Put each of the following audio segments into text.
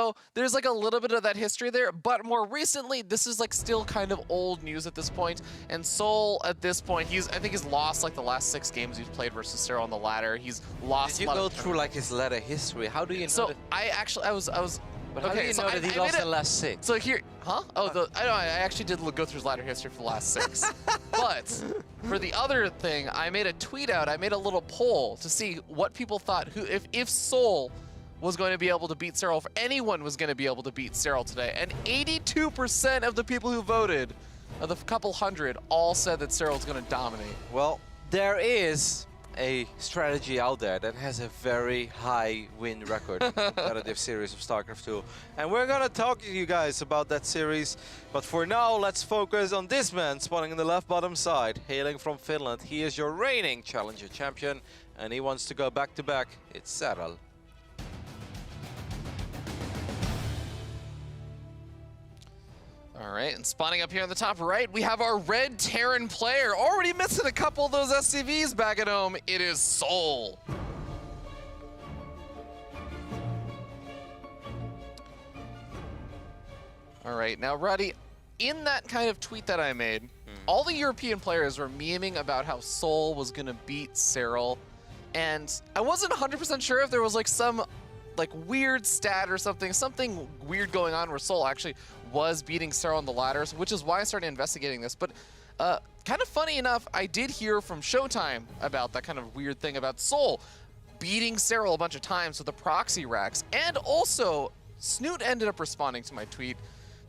So there's like a little bit of that history there, but more recently, this is like still kind of old news at this point. And souL at this point, I think he's lost like the last 6 games he's played versus Serral on the ladder. He's lost. Did you go through like his ladder history? How do you know? So that? I was. But how do you know that he lost the last 6? So here, huh? Oh, I actually did go through his ladder history for the last 6. But for the other thing, I made a tweet out. I made a little poll to see what people thought. If souL was going to be able to beat Serral, if anyone was going to be able to beat Serral today, and 82% of the people who voted, of the couple hundred, all said that Serral's going to dominate. Well, there is a strategy out there that has a very high win record, competitive series of StarCraft 2. And we're gonna talk to you guys about that series. But for now, let's focus on this man spawning in the left bottom side, hailing from Finland. He is your reigning Challenger champion, and he wants to go back-to-back. It's Serral. All right, and spawning up here on the top right, we have our red Terran player. Already missing a couple of those SCVs back at home. It is souL. All right, now Roddy, in that kind of tweet that I made, all the European players were memeing about how souL was gonna beat Serral. And I wasn't 100% sure if there was like some weird stat or something weird going on where souL actually was beating Serral on the ladders, which is why I started investigating this. But kind of funny enough, I did hear from Showtime about that kind of weird thing about souL beating Serral a bunch of times with the proxy racks. And also, Snoot ended up responding to my tweet,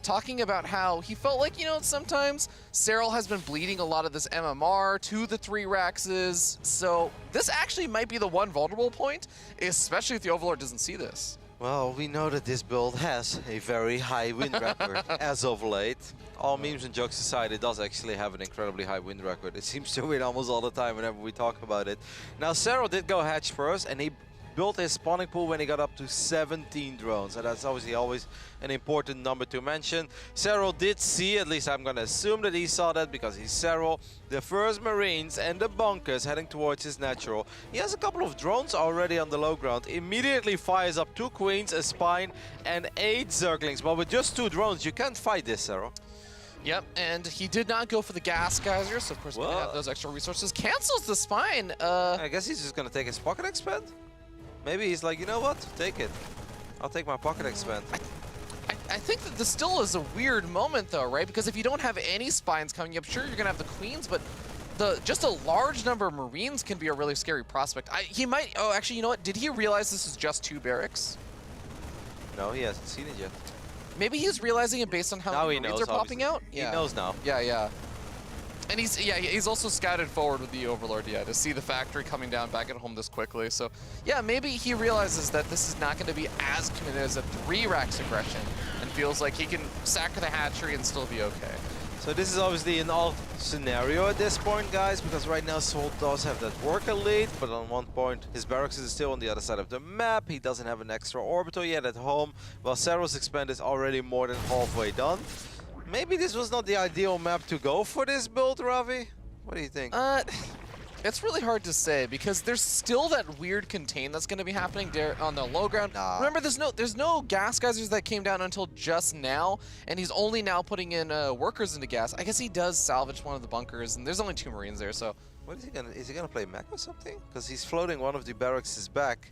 talking about how he felt like, you know, sometimes Serral has been bleeding a lot of this MMR to the 3 Raxes. So this actually might be the one vulnerable point, especially if the Overlord doesn't see this. Well, we know that this build has a very high win record as of late. All memes and jokes aside, it does actually have an incredibly high win record. It seems to win almost all the time whenever we talk about it. Now, Serral did go hatch first, and he built his spawning pool when he got up to 17 drones, and that's obviously always an important number to mention. Serral did see, at least I'm going to assume that he saw that because he's Serral, the first Marines and the bunkers heading towards his natural. He has a couple of drones already on the low ground, immediately fires up 2 Queens, a Spine, and 8 Zerglings. But with just 2 drones, you can't fight this, Serral. Yep, and he did not go for the gas geyser, so of course we have those extra resources. Cancels the Spine. I guess he's just going to take his pocket expand. Maybe he's like, you know what? Take it. I'll take my pocket expand. I think that this still is a weird moment, though, right? Because if you don't have any Spines coming up, sure, you're going to have the Queens, but just a large number of Marines can be a really scary prospect. He might... Oh, actually, you know what? Did he realize this is just 2 barracks? No, he hasn't seen it yet. Maybe he's realizing it based on how many Marines are popping out? Yeah. He knows now. Yeah. And he's also scouted forward with the Overlord, to see the factory coming down back at home this quickly. So, yeah, maybe he realizes that this is not going to be as committed as a 3 Rax aggression and feels like he can sack the hatchery and still be okay. So this is obviously an alt scenario at this point, guys, because right now souL does have that worker lead, but on one point his barracks is still on the other side of the map. He doesn't have an extra orbital yet at home, while Serral's expand is already more than halfway done. Maybe this was not the ideal map to go for this build, Ravi? What do you think? It's really hard to say because there's still that weird contain that's going to be happening there on the low ground. Nah. Remember, there's no gas geysers that came down until just now, and he's only now putting in workers into gas. I guess he does salvage one of the bunkers, and there's only 2 Marines there, so... What is he gonna? Is he gonna play mech or something? Because he's floating one of the barracks back.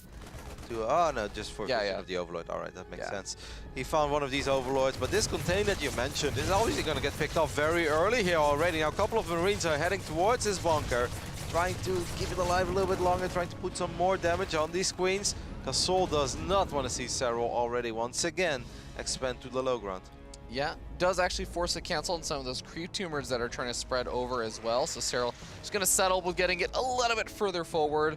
Oh no, just for vision of the Overlord. Alright, that makes sense. He found one of these Overlords, but this contain that you mentioned is obviously going to get picked off very early here already. Now a couple of Marines are heading towards his bunker, trying to keep it alive a little bit longer, trying to put some more damage on these Queens, because souL does not want to see Serral already once again expand to the low ground. Yeah, does actually force a cancel on some of those creep tumors that are trying to spread over as well. So Serral is going to settle with getting it a little bit further forward.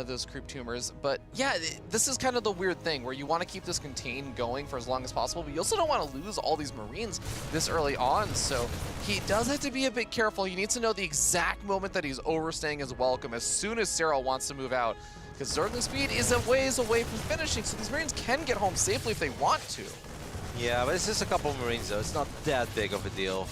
Those creep tumors. But yeah, this is kind of the weird thing where you want to keep this contain going for as long as possible, but you also don't want to lose all these Marines this early on. So he does have to be a bit careful. He needs to know the exact moment that he's overstaying his welcome as soon as Serral wants to move out, because Zergling speed is a ways away from finishing, so these Marines can get home safely if they want to. Yeah, but it's just a couple of Marines though. It's not that big of a deal.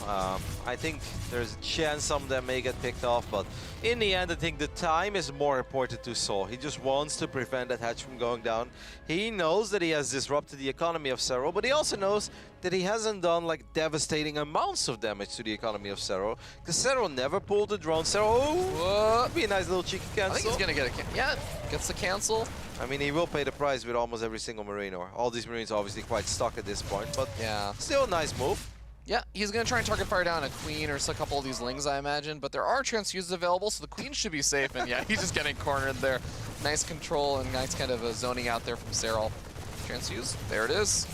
I think there's a chance some of them may get picked off, but in the end, I think the time is more important to souL. He just wants to prevent that hatch from going down. He knows that he has disrupted the economy of Serral, but he also knows that he hasn't done like devastating amounts of damage to the economy of Serral, because Serral never pulled the drone. Serral, would be a nice little cheeky cancel. I think he's gonna get a yeah, gets the cancel. I mean, he will pay the price with almost every single Marine, or all these Marines are obviously quite stuck at this point, but yeah, still a nice move. Yeah, he's going to try and target fire down a Queen or a couple of these Lings, I imagine, but there are transfuses available, so the Queen should be safe, and yeah, he's just getting cornered there. Nice control and nice kind of zoning out there from Serral. Transfuse, there it is.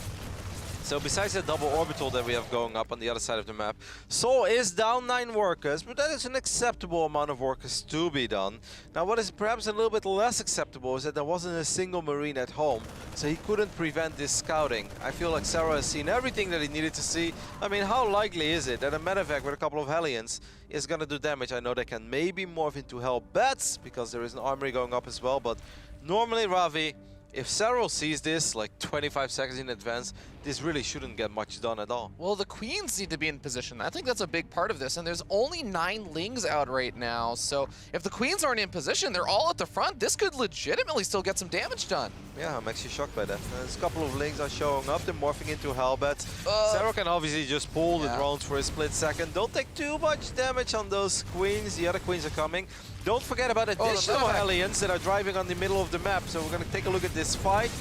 So besides the double orbital that we have going up on the other side of the map, souL is down 9 workers, but that is an acceptable amount of workers to be done. Now what is perhaps a little bit less acceptable is that there wasn't a single Marine at home, so he couldn't prevent this scouting. I feel like Serral has seen everything that he needed to see. I mean, how likely is it that a medevac with a couple of Hellions is going to do damage? I know they can maybe morph into Hell Bats, because there is an armory going up as well, but normally, Ravi, if Serral sees this like 25 seconds in advance, this really shouldn't get much done at all. Well, the Queens need to be in position. I think that's a big part of this, and there's only 9 Lings out right now, so if the Queens aren't in position, they're all at the front, this could legitimately still get some damage done. Yeah, I'm actually shocked by that. There's a couple of Lings are showing up, they're morphing into Hellbats. Serral can obviously just pull the drones for a split second. Don't take too much damage on those Queens, the other Queens are coming. Don't forget about additional Hellions that are driving on the middle of the map, so we're going to take a look at this fight.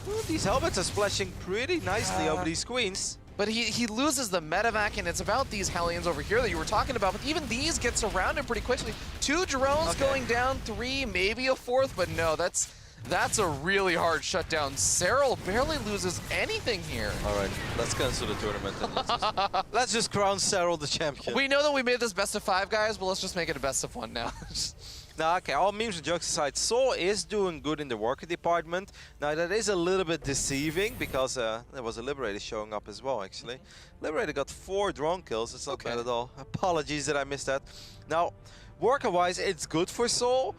Ooh, these Hellbats are splashing pretty nicely over these Queens. But he loses the medevac, and it's about these Hellions over here that you were talking about, but even these get surrounded pretty quickly. 2 drones going down, 3, maybe a 4th, but no, that's a really hard shutdown. Serral barely loses anything here. All right, let's cancel the tournament and let's just crown Serral the champion. We know that we made this best of 5, guys, but let's just make it a best of 1 now. Now, okay, all memes and jokes aside, souL is doing good in the worker department. Now, that is a little bit deceiving because there was a Liberator showing up as well, actually. Liberator got 4 drone kills. It's not bad at all. Apologies that I missed that. Now, worker-wise, it's good for souL.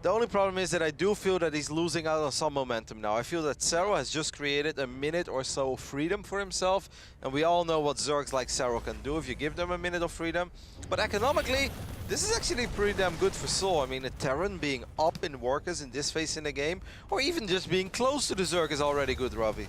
The only problem is that I do feel that he's losing out on some momentum now. I feel that Serral has just created a minute or so of freedom for himself, and we all know what Zergs like Serral can do if you give them a minute of freedom. But economically, this is actually pretty damn good for souL. I mean, a Terran being up in workers in this phase in the game, or even just being close to the Zerg is already good, Ravi.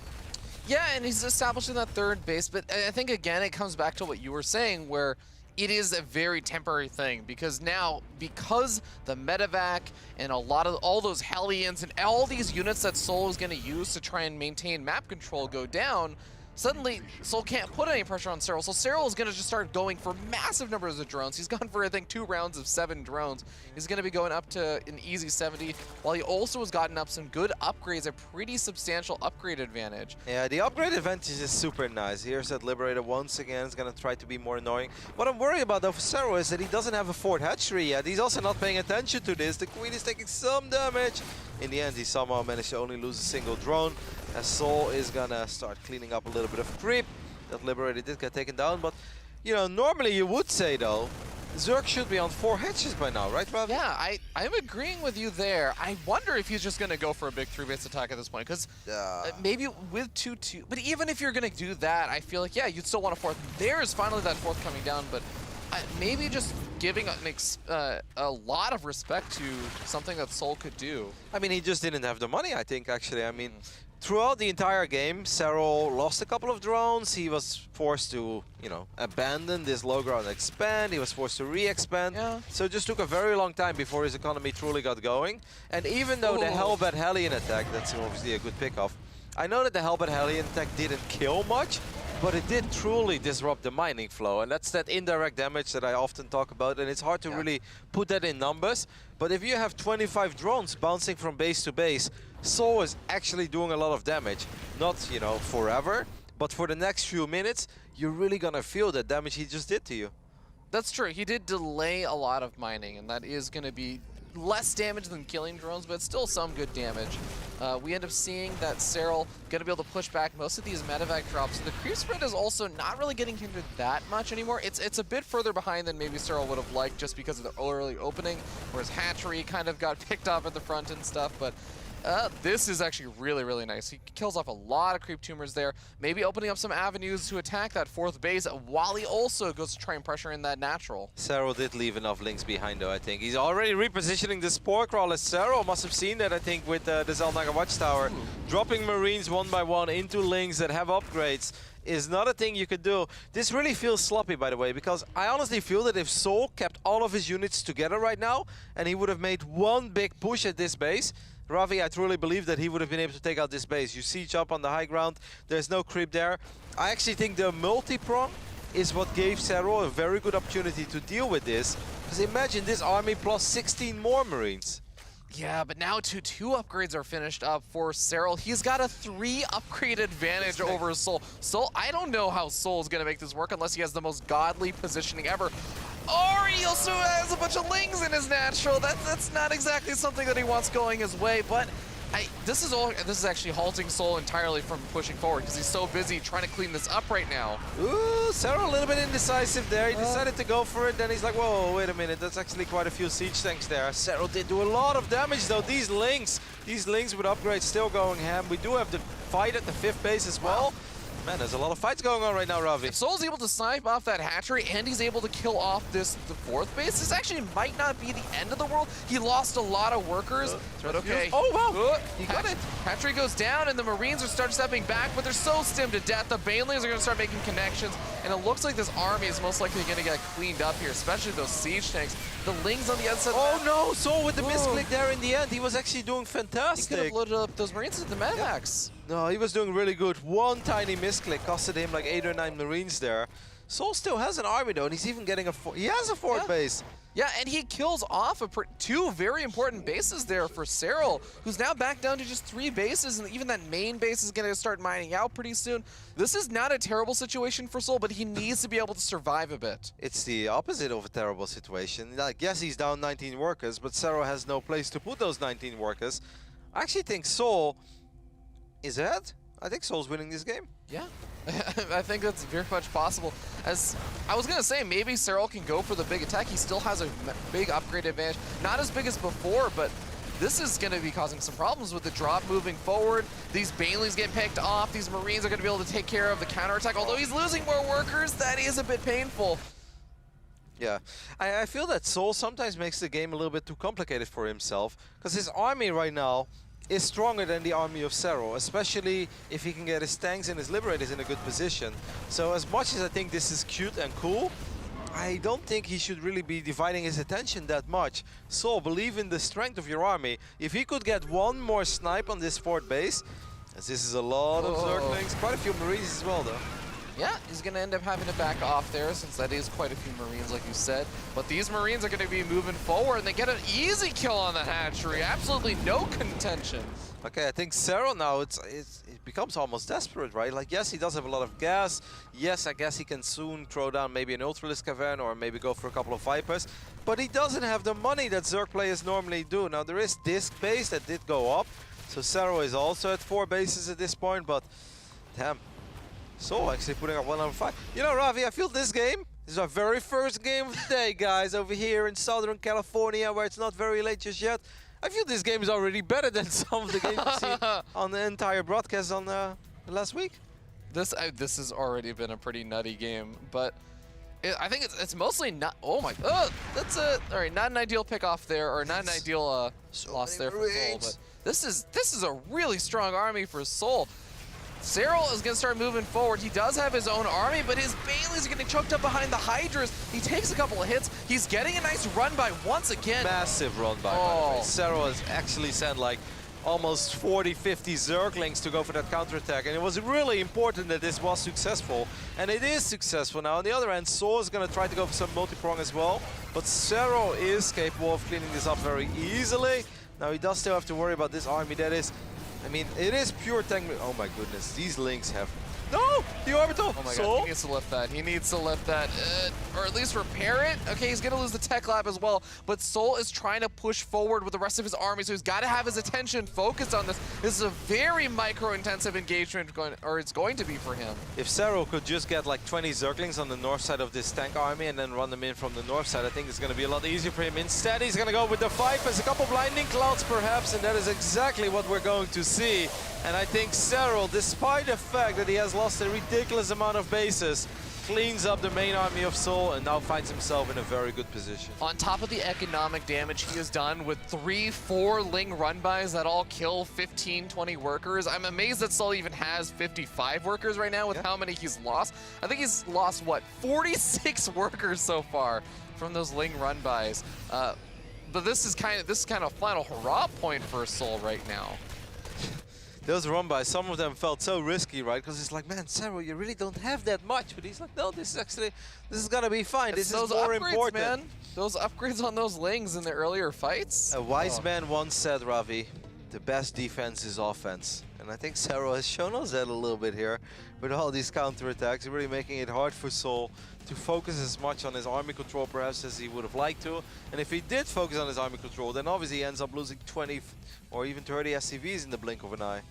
Yeah, and he's establishing that 3rd base, but I think, again, it comes back to what you were saying, where it is a very temporary thing, because now, because the medevac and all those Hellions and all these units that souL is going to use to try and maintain map control go down, suddenly souL can't put any pressure on Serral. So Serral is going to just start going for massive numbers of drones. He's gone for, I think, 2 rounds of 7 drones. He's going to be going up to an easy 70, while he also has gotten up some good upgrades, a pretty substantial upgrade advantage. Yeah, the upgrade advantage is super nice. Here's that Liberator once again is going to try to be more annoying. What I'm worried about, though, for Serral is that he doesn't have a 4th hatchery yet. He's also not paying attention to this. The Queen is taking some damage. In the end, he somehow managed to only lose a single drone, as souL is gonna start cleaning up a little bit of creep. That Liberator did get taken down, but, you know, normally you would say, though, Zerg should be on 4 hatches by now, right, Rob? Yeah, I'm agreeing with you there. I wonder if he's just going to go for a big 3-base attack at this point, because maybe with 2-2, but even if you're going to do that, I feel like, yeah, you'd still want a 4th. There is finally that 4th coming down, but maybe just giving a lot of respect to something that souL could do. I mean, he just didn't have the money, I think, actually. I mean, throughout the entire game, Serral lost a couple of drones. He was forced to, you know, abandon this low ground and expand. He was forced to re-expand. Yeah. So it just took a very long time before his economy truly got going. And even though the Hellbat Hellion attack, that's obviously a good pickoff. I know that the Hellbat Hellion attack didn't kill much, but it did truly disrupt the mining flow, and that's that indirect damage that I often talk about, and it's hard to really put that in numbers. But if you have 25 drones bouncing from base to base, souL is actually doing a lot of damage. Not, you know, forever, but for the next few minutes, you're really gonna feel that damage he just did to you. That's true. He did delay a lot of mining, and that is gonna be less damage than killing drones, but still some good damage. We end up seeing that Serral going to be able to push back most of these medevac drops. The creep spread is also not really getting hindered that much anymore. It's a bit further behind than maybe Serral would have liked just because of the early opening, whereas hatchery kind of got picked off at the front and stuff, but This is actually really, really nice. He kills off a lot of creep tumors there, maybe opening up some avenues to attack that fourth base while he also goes to try and pressure in that natural. Serral did leave enough links behind though, I think. He's already repositioning the Spore Crawler. Serral must have seen that, I think, with the Zelnaga Watchtower. Dropping Marines one by one into links that have upgrades is not a thing you could do. This really feels sloppy, by the way, because I honestly feel that if souL kept all of his units together right now, and he would have made one big push at this base, Ravi, I truly believe that he would have been able to take out this base. You siege up on the high ground, there's no creep there. I actually think the multi-prong is what gave Serral a very good opportunity to deal with this. Because imagine this army plus 16 more Marines. Yeah, but now two upgrades are finished up for Serral. He's got a 3 upgrade advantage over souL. souL, I don't know how souL is going to make this work unless he has the most godly positioning ever. Or he also has a bunch of lings in his natural. That's not exactly something that he wants going his way, but this is actually halting souL entirely from pushing forward because he's so busy trying to clean this up right now. Ooh, Serral a little bit indecisive there. He decided to go for it, then he's like, whoa, wait a minute, that's actually quite a few siege tanks there. Serral did do a lot of damage though. These links with upgrades still going ham. We do have the fight at the 5th base as well. Man, there's a lot of fights going on right now, Ravi. If souL's able to snipe off that hatchery and he's able to kill off the 4th base, this actually might not be the end of the world. He lost a lot of workers, but okay. Oh, wow. He got it. Hatchery goes down and the Marines are starting stepping back, but they're so stimmed to death. The Banelings are going to start making connections, and it looks like this army is most likely going to get cleaned up here, especially those siege tanks. The lings on the other side. Oh no, souL with the misclick there in the end. He was actually doing fantastic. He could have loaded up those Marines at the medivacs. No, he was doing really good. One tiny misclick costed him like 8 or 9 Marines there. souL still has an army though, and he's even getting he has a 4th base. Yeah, and he kills off 2 very important bases there for Serral, who's now back down to just 3 bases, and even that main base is going to start mining out pretty soon. This is not a terrible situation for souL, but he needs to be able to survive a bit. It's the opposite of a terrible situation. Like, yes, he's down 19 workers, but Serral has no place to put those 19 workers. I actually think souL is ahead. I think souL's winning this game. Yeah, I think that's very much possible. As I was going to say, maybe Serral can go for the big attack. He still has a big upgrade advantage. Not as big as before, but this is going to be causing some problems with the drop moving forward. These Banelings get picked off. These Marines are going to be able to take care of the counterattack. Although he's losing more workers, that is a bit painful. Yeah, I feel that souL sometimes makes the game a little bit too complicated for himself, because his army right now is stronger than the army of Serral, especially if he can get his tanks and his liberators in a good position. So as much as I think this is cute and cool, I don't think he should really be dividing his attention that much. souL, believe in the strength of your army. If he could get one more snipe on this 4th base, as this is a lot of Zerglings, quite a few Marines as well though. Yeah, he's going to end up having to back off there since that is quite a few Marines, like you said. But these Marines are going to be moving forward, and they get an easy kill on the hatchery. Absolutely no contention. Okay, I think Serral now, it becomes almost desperate, right? Like, yes, he does have a lot of gas. Yes, I guess he can soon throw down maybe an Ultralisk Cavern or maybe go for a couple of Vipers. But he doesn't have the money that Zerg players normally do. Now, there is disc base that did go up. So Serral is also at 4 bases at this point, but damn. souL actually putting up 1 out of 5. You know, Ravi, I feel this game is our very first game of the day, guys, over here in Southern California, where it's not very late just yet. I feel this game is already better than some of the games we've seen on the entire broadcast on last week. This has already been a pretty nutty game, but I think it's mostly not. Oh my! That's all right. Not an ideal pick off there, or not an ideal loss there for souL. But this is a really strong army for souL. Serral is going to start moving forward. He does have his own army, but his Banelings are getting choked up behind the Hydras. He takes a couple of hits. He's getting a nice run by once again. Massive run by the way. Serral has actually sent like almost 40, 50 Zerglings to go for that counterattack. And it was really important that this was successful. And it is successful now. On the other hand, souL is going to try to go for some multi-prong as well. But Serral is capable of cleaning this up very easily. Now he does still have to worry about this army that is... I mean, it is pure tank. Oh my goodness, these links have No! The orbital! Oh my souL? god, he needs to lift that. He needs to lift that, or at least repair it. Okay, he's gonna lose the tech lab as well, but souL is trying to push forward with the rest of his army, so he's gotta have his attention focused on this. This is a very micro-intensive engagement, it's going to be for him. If Serral could just get like 20 Zerglings on the north side of this tank army and then run them in from the north side, I think it's gonna be a lot easier for him. Instead, he's gonna go with the Vipers, a couple blinding clouds perhaps, and that is exactly what we're going to see. And I think Serral, despite the fact that he has lost a ridiculous amount of bases, cleans up the main army of souL and now finds himself in a very good position. On top of the economic damage he has done with 3-4 Ling run-bys that all kill 15-20 workers, I'm amazed that souL even has 55 workers right now with how many he's lost. I think he's lost, what, 46 workers so far from those Ling run-bys. But this is kind of a final hurrah point for souL right now. Those run-bys, some of them felt so risky, right? Because it's like, man, Serral, you really don't have that much. But he's like, no, this is gonna be fine. This is more important. Man. Those upgrades on those Lings in the earlier fights. A wise man once said, Ravi, the best defense is offense. And I think Serral has shown us that a little bit here with all these counterattacks, really making it hard for souL to focus as much on his army control perhaps as he would have liked to. And if he did focus on his army control, then obviously he ends up losing 20 or even 30 SCVs in the blink of an eye.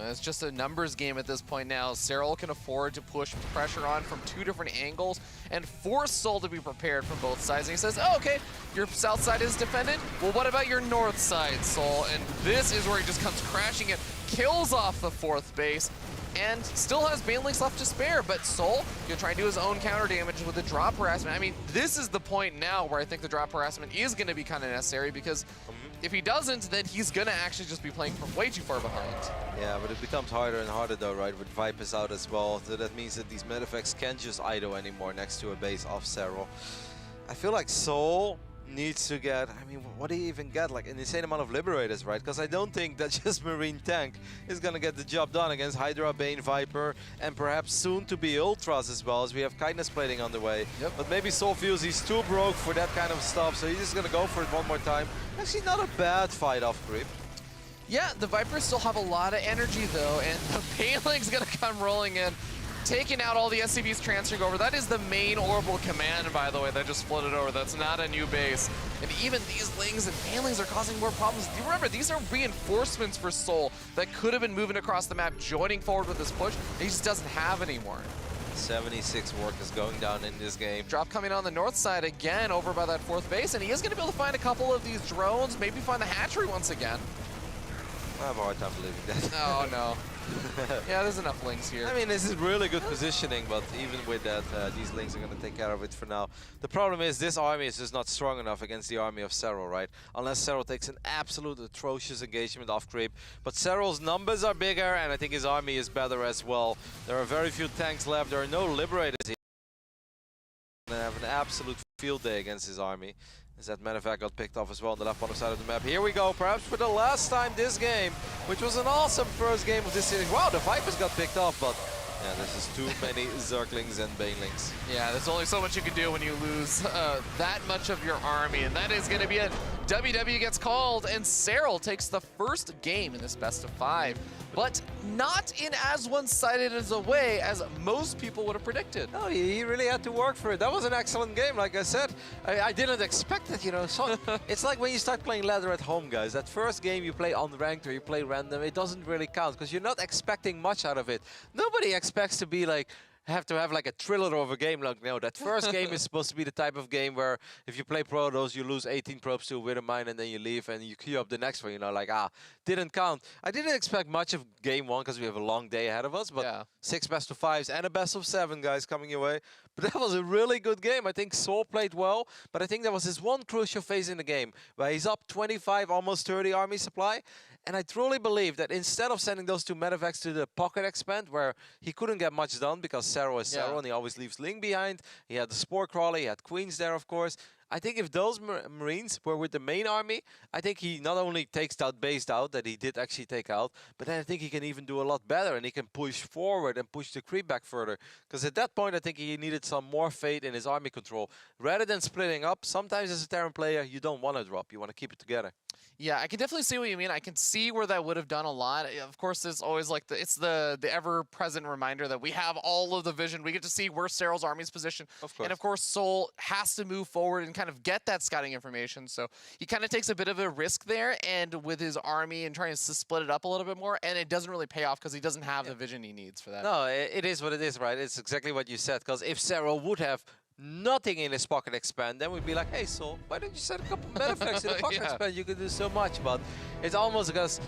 It's just a numbers game at this point now. Serral can afford to push pressure on from 2 different angles and force souL to be prepared from both sides. And he says, oh, okay, your south side is defended. Well, what about your north side, souL? And this is where he just comes crashing in, kills off the 4th base, and still has Banelings left to spare. But souL, he'll try and do his own counter damage with the drop harassment. I mean, this is the point now where I think the drop harassment is going to be kind of necessary, because if he doesn't, then he's going to actually just be playing from way too far behind. Yeah, but it becomes harder and harder though, right, with Vipers out as well. So that means that these medeffects can't just idle anymore next to a base of Serral. I feel like souL needs to get, I mean, what do you even get? Like an insane amount of Liberators, right? Because I don't think that just Marine Tank is going to get the job done against Hydra, Bane, Viper, and perhaps soon to be Ultras as well, as we have Kindness Plating on the way. Yep. But maybe souL feels he's too broke for that kind of stuff, so he's just going to go for it one more time. Actually, not a bad fight off creep. Yeah, the Vipers still have a lot of energy though, and the Baneling's going to come rolling in, taking out all the SCVs transferring over. That is the main orbital command, by the way, that just floated over. That's not a new base. And even these Lings and Banelings are causing more problems. Do you remember, these are reinforcements for souL that could have been moving across the map, joining forward with this push. He just doesn't have anymore. 76 workers going down in this game. Drop coming on the north side again over by that 4th base, and he is going to be able to find a couple of these drones, maybe find the hatchery once again. I have a hard time believing that. Oh, no. Yeah, there's enough Lings here. I mean, this is really good positioning, but even with that, these Lings are going to take care of it for now. The problem is this army is just not strong enough against the army of Serral, right? Unless Serral takes an absolute atrocious engagement off creep. But Serral's numbers are bigger, and I think his army is better as well. There are very few tanks left. There are no Liberators here. They have an absolute field day against his army. As that medevac got picked off as well on the left bottom side of the map. Here we go, perhaps for the last time this game, which was an awesome first game of this series. Wow, the Vipers got picked off, but yeah, this is too many Zerglings and Banelings. Yeah, there's only so much you can do when you lose that much of your army, and that is going to be it. WW gets called, and Serral takes the first game in this best of 5, but not in as one-sided as a way as most people would have predicted. No, he really had to work for it. That was an excellent game, like I said. I didn't expect it, you know. So it's like when you start playing ladder at home, guys. That first game you play unranked or you play random, it doesn't really count because you're not expecting much out of it. Nobody expects to be like, have to have like a thriller of a game. Like, no, that first game is supposed to be the type of game where if you play Protoss, you lose 18 probes to a Wither Mine and then you leave and you queue up the next one, you know, like, didn't count. I didn't expect much of game 1 because we have a long day ahead of us, but yeah. 6 best of 5s and a best of 7, guys, coming your way. But that was a really good game. I think souL played well, but I think there was this one crucial phase in the game where he's up 25, almost 30 army supply. And I truly believe that instead of sending those 2 medevacs to the pocket expand, where he couldn't get much done because Serral is Serral and he always leaves Ling behind. He had the Spore Crawler, he had Queens there, of course. I think if those Marines were with the main army, I think he not only takes out based out, that he did actually take out, but then I think he can even do a lot better, and he can push forward and push the creep back further. Because at that point, I think he needed some more faith in his army control. Rather than splitting up, sometimes as a Terran player, you don't want to drop. You want to keep it together. Yeah, I can definitely see what you mean. I can see where that would have done a lot. Of course, there's always like it's the ever-present reminder that we have all of the vision. We get to see where Serral's army's position. Of course. And of course, souL has to move forward and kind of get that scouting information. So he kind of takes a bit of a risk there, and with his army and trying to split it up a little bit more, and it doesn't really pay off because he doesn't have the vision he needs for that. No, it is what it is, right? It's exactly what you said. Because if Serral would have nothing in his pocket expand, then we'd be like, hey, souL, why don't you set a couple metaflex in the pocket expand? You could do so much. But it's almost because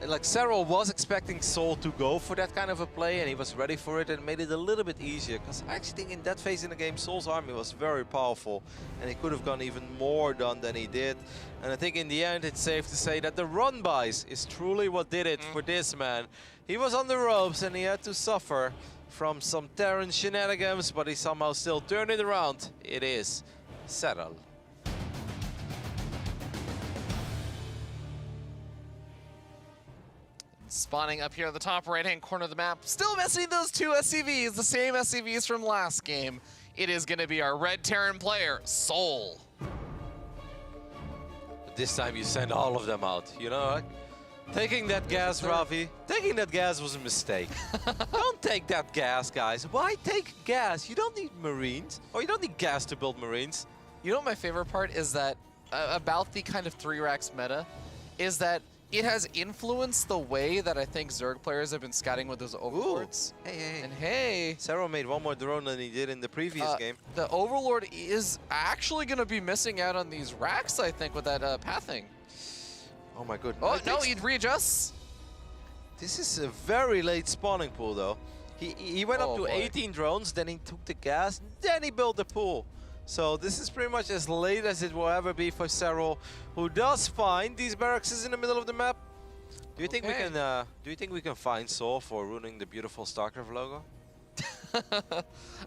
like Serral was expecting souL to go for that kind of a play, and he was ready for it, and made it a little bit easier. Because I actually think in that phase in the game, souL's army was very powerful, and he could have gone even more done than he did. And I think in the end, it's safe to say that the run buys is truly what did it for this man. He was on the ropes, and he had to suffer from some Terran shenanigans, but he somehow still turned it around. It is Serral. Spawning up here at the top right-hand corner of the map. Still missing those two SCVs, the same SCVs from last game. It is going to be our red Terran player, souL. But this time you send all of them out, you know what? Taking that gas, Ravi, taking that gas was a mistake. Don't take that gas, guys. Why take gas? You don't need Marines, or you don't need gas to build Marines. You know what my favorite part is that about the kind of 3-racks meta is that it has influenced the way that I think Zerg players have been scouting with those overlords. Hey, hey. And hey, Serral made one more drone than he did in the previous game. The overlord is actually going to be missing out on these racks, I think, with that pathing. Oh my goodness. Oh, no, he readjusts. This is a very late spawning pool, though. He went up to 18 drones, then he took the gas, then he built the pool. So this is pretty much as late as it will ever be for Serral, who does find these barracks in the middle of the map. Do you think we can? Do you think we can find souL for ruining the beautiful StarCraft logo?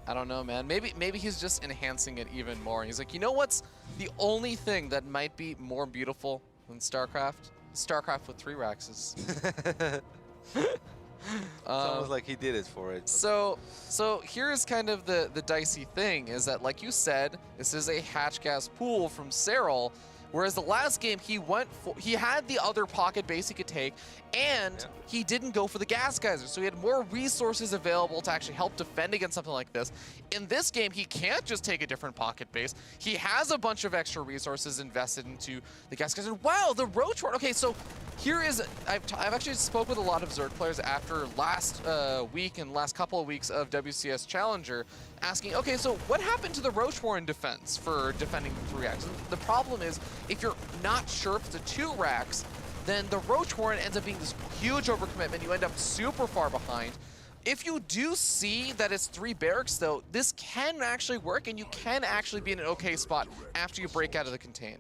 I don't know, man. Maybe he's just enhancing it even more. He's like, you know what's the only thing that might be more beautiful than StarCraft? StarCraft with 3 racks. It's almost like he did it for it. So here's kind of the dicey thing is that, like you said, this is a hatch gas pool from Serral, whereas the last game he had the other pocket base he could take, and he didn't go for the gas geyser, so he had more resources available to actually help defend against something like this. In this game, he can't just take a different pocket base. He has a bunch of extra resources invested into the gas geyser. Wow, the roach ward. Okay, so here is, I've actually spoke with a lot of Zerg players after last week and last couple of weeks of WCS Challenger, asking, okay, so what happened to the roach warren defense for defending the 3 racks? The problem is, if you're not sure if it's a 2 racks, then the roach warren ends up being this huge overcommitment. You end up super far behind. If you do see that it's 3 barracks, though, this can actually work, and you can actually be in an okay spot after you break out of the contain.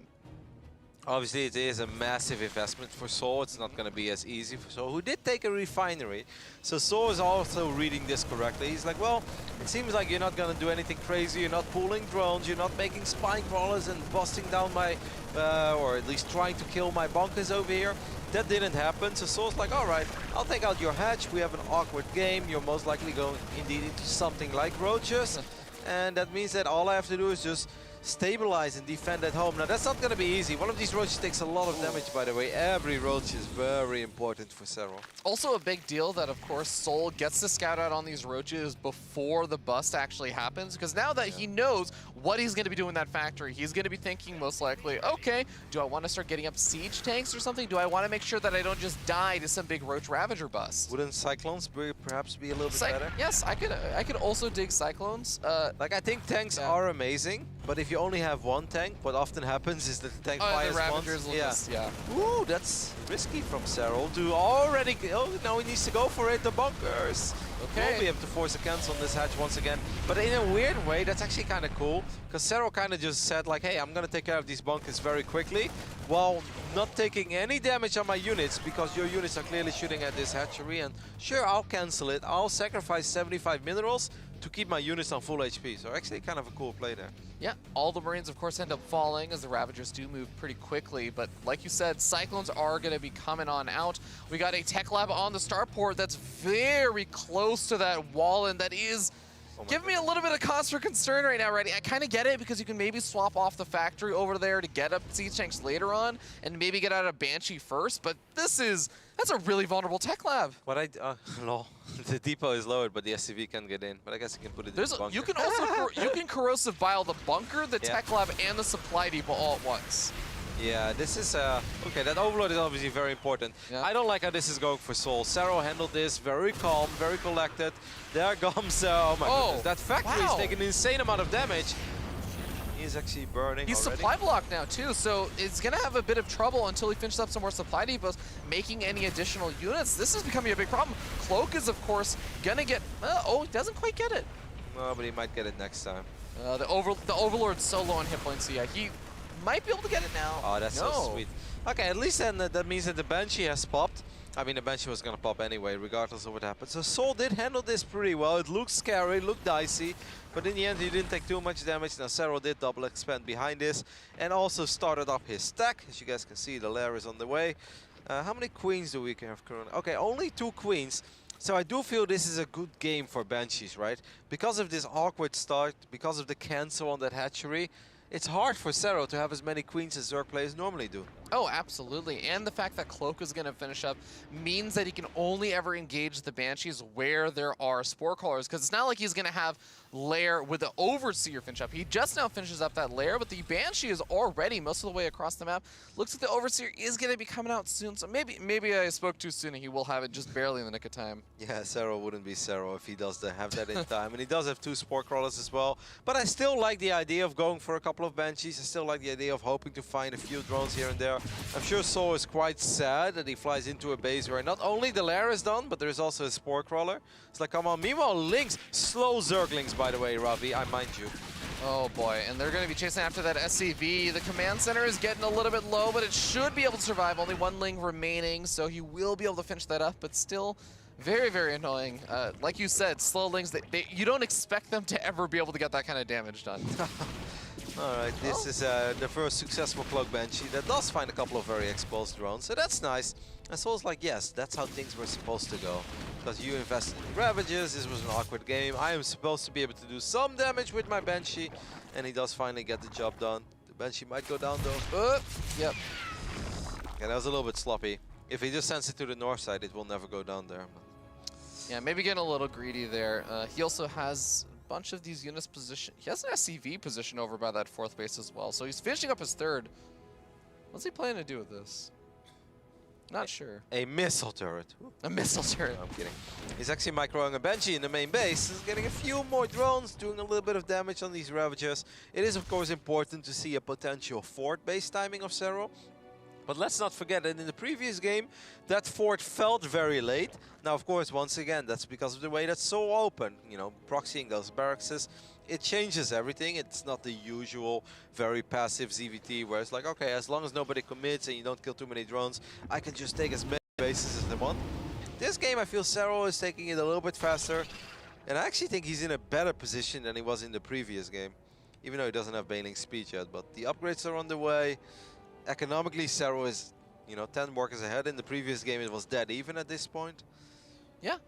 Obviously, it is a massive investment for souL. It's not going to be as easy for souL, who did take a refinery. So souL is also reading this correctly. He's like, well, it seems like you're not going to do anything crazy. You're not pulling drones. You're not making spine crawlers and busting down my, or at least trying to kill my bunkers over here. That didn't happen. So souL's like, all right, I'll take out your hatch. We have an awkward game. You're most likely going indeed into something like roaches. And that means that all I have to do is just stabilize and defend at home. Now that's not going to be easy. One of these roaches takes a lot of damage, by the way. Every roach is very important for Serral. Also a big deal that, of course, souL gets to scout out on these roaches before the bust actually happens, because now that he knows what he's going to be doing in that factory, he's going to be thinking most likely, okay, do I want to start getting up siege tanks or something? Do I want to make sure that I don't just die to some big roach ravager bust? Wouldn't cyclones perhaps be a little bit better? Yes, I could also dig cyclones. Like, I think tanks are amazing, but if you only have one tank, what often happens is that the tank fires once. Yeah. Ooh, that's risky from Serral to already. Oh, now he needs to go for it. The bunkers. Okay. We'll be able to force a cancel on this hatch once again. But in a weird way, that's actually kind of cool, because Serral kind of just said like, hey, I'm going to take care of these bunkers very quickly. while not taking any damage on my units, because your units are clearly shooting at this hatchery. And sure, I'll cancel it. I'll sacrifice 75 minerals to keep my units on full HP. So actually kind of a cool play there. Yeah, all the Marines, of course, end up falling as the Ravagers do move pretty quickly. But like you said, Cyclones are going to be coming on out. We got a Tech Lab on the starport that's very close to that wall, and that is giving me a little bit of cause for concern right now, Reddy. I kind of get it, because you can maybe swap off the factory over there to get up siege tanks later on and maybe get out of Banshee first, but that's a really vulnerable Tech Lab. But lol. The depot is lowered, but the SCV can get in. But I guess you can put it in the bunker. You can also you can corrosive bile the bunker, the Tech Lab, and the supply depot all at once. Yeah, this is okay. That overload is obviously very important. Yeah. I don't like how this is going for souL. Serral handled this very calm, very collected. There comes oh my goodness, that factory is taking an insane amount of damage. He's actually burning. He's already. supply blocked now too, so it's gonna have a bit of trouble until he finishes up some more supply depots, making any additional units. This is becoming a big problem. Cloak is, of course, gonna get. Oh, he doesn't quite get it. No, but he might get it next time. The Overlord's so low on hit points. Yeah, he might be able to get it now. Oh, that's so sweet. Okay, at least then that means that the Banshee has popped. I mean, the Banshee was going to pop anyway, regardless of what happened. So souL did handle this pretty well. It looked scary, it looked dicey, but in the end he didn't take too much damage. Now Serral did double expand behind this and also started up his stack. As you guys can see, the lair is on the way. How many queens do we have currently? Okay, only 2 queens. So I do feel this is a good game for Banshees, right? Because of this awkward start, because of the cancel on that hatchery, it's hard for Serral to have as many queens as Zerg players normally do. Oh, absolutely. And the fact that Cloak is going to finish up means that he can only ever engage the Banshees where there are Spore Crawlers, because it's not like he's going to have lair with the Overseer finish up. He just now finishes up that lair, but the Banshee is already most of the way across the map. Looks like the Overseer is going to be coming out soon, so maybe I spoke too soon and he will have it just barely in the nick of time. Yeah, Serral wouldn't be Serral if he does have that in time. And he does have 2 Spore Crawlers as well. But I still like the idea of going for a couple of Banshees. I still like the idea of hoping to find a few drones here and there. I'm sure souL is quite sad that he flies into a base where not only the lair is done, but there's also a Spore Crawler. It's like, come on. Meanwhile, Lynx, slow Zerglings, by the way, Ravi, I mind you. Oh boy, and they're going to be chasing after that SCV. The command center is getting a little bit low, but it should be able to survive. Only 1 Ling remaining, so he will be able to finish that up, but still very, very annoying. Like you said, slow Lings, you don't expect them to ever be able to get that kind of damage done. Alright, this is the first successful Cloak Banshee that does find a couple of very exposed drones, so that's nice. And souL's like, yes, that's how things were supposed to go. Because you invested in Ravages, this was an awkward game. I am supposed to be able to do some damage with my Banshee, and he does finally get the job done. The Banshee might go down though. Yep. Okay, that was a little bit sloppy. If he just sends it to the north side, it will never go down there. Yeah, maybe getting a little greedy there. He also has a bunch of these units positioned. He has an SCV position over by that 4th base as well, so he's finishing up his 3rd. What's he planning to do with this? Not sure. A missile turret. A missile turret. No, I'm kidding. He's actually microing a Banshee in the main base. He's getting a few more drones, doing a little bit of damage on these Ravagers. It is, of course, important to see a potential fort base timing of Serral. But let's not forget that in the previous game, that fort felt very late. Now, of course, once again, that's because of the way that's so open. You know, proxying those barracks, it changes everything. It's not the usual very passive ZVT where it's like, okay, as long as nobody commits and you don't kill too many drones, I can just take as many bases as they want. This game, I feel Serral is taking it a little bit faster. And I actually think he's in a better position than he was in the previous game. Even though he doesn't have Baneling speed yet, but the upgrades are on the way. Economically, Serral is, 10 workers ahead. In the previous game, it was dead even at this point. Yeah.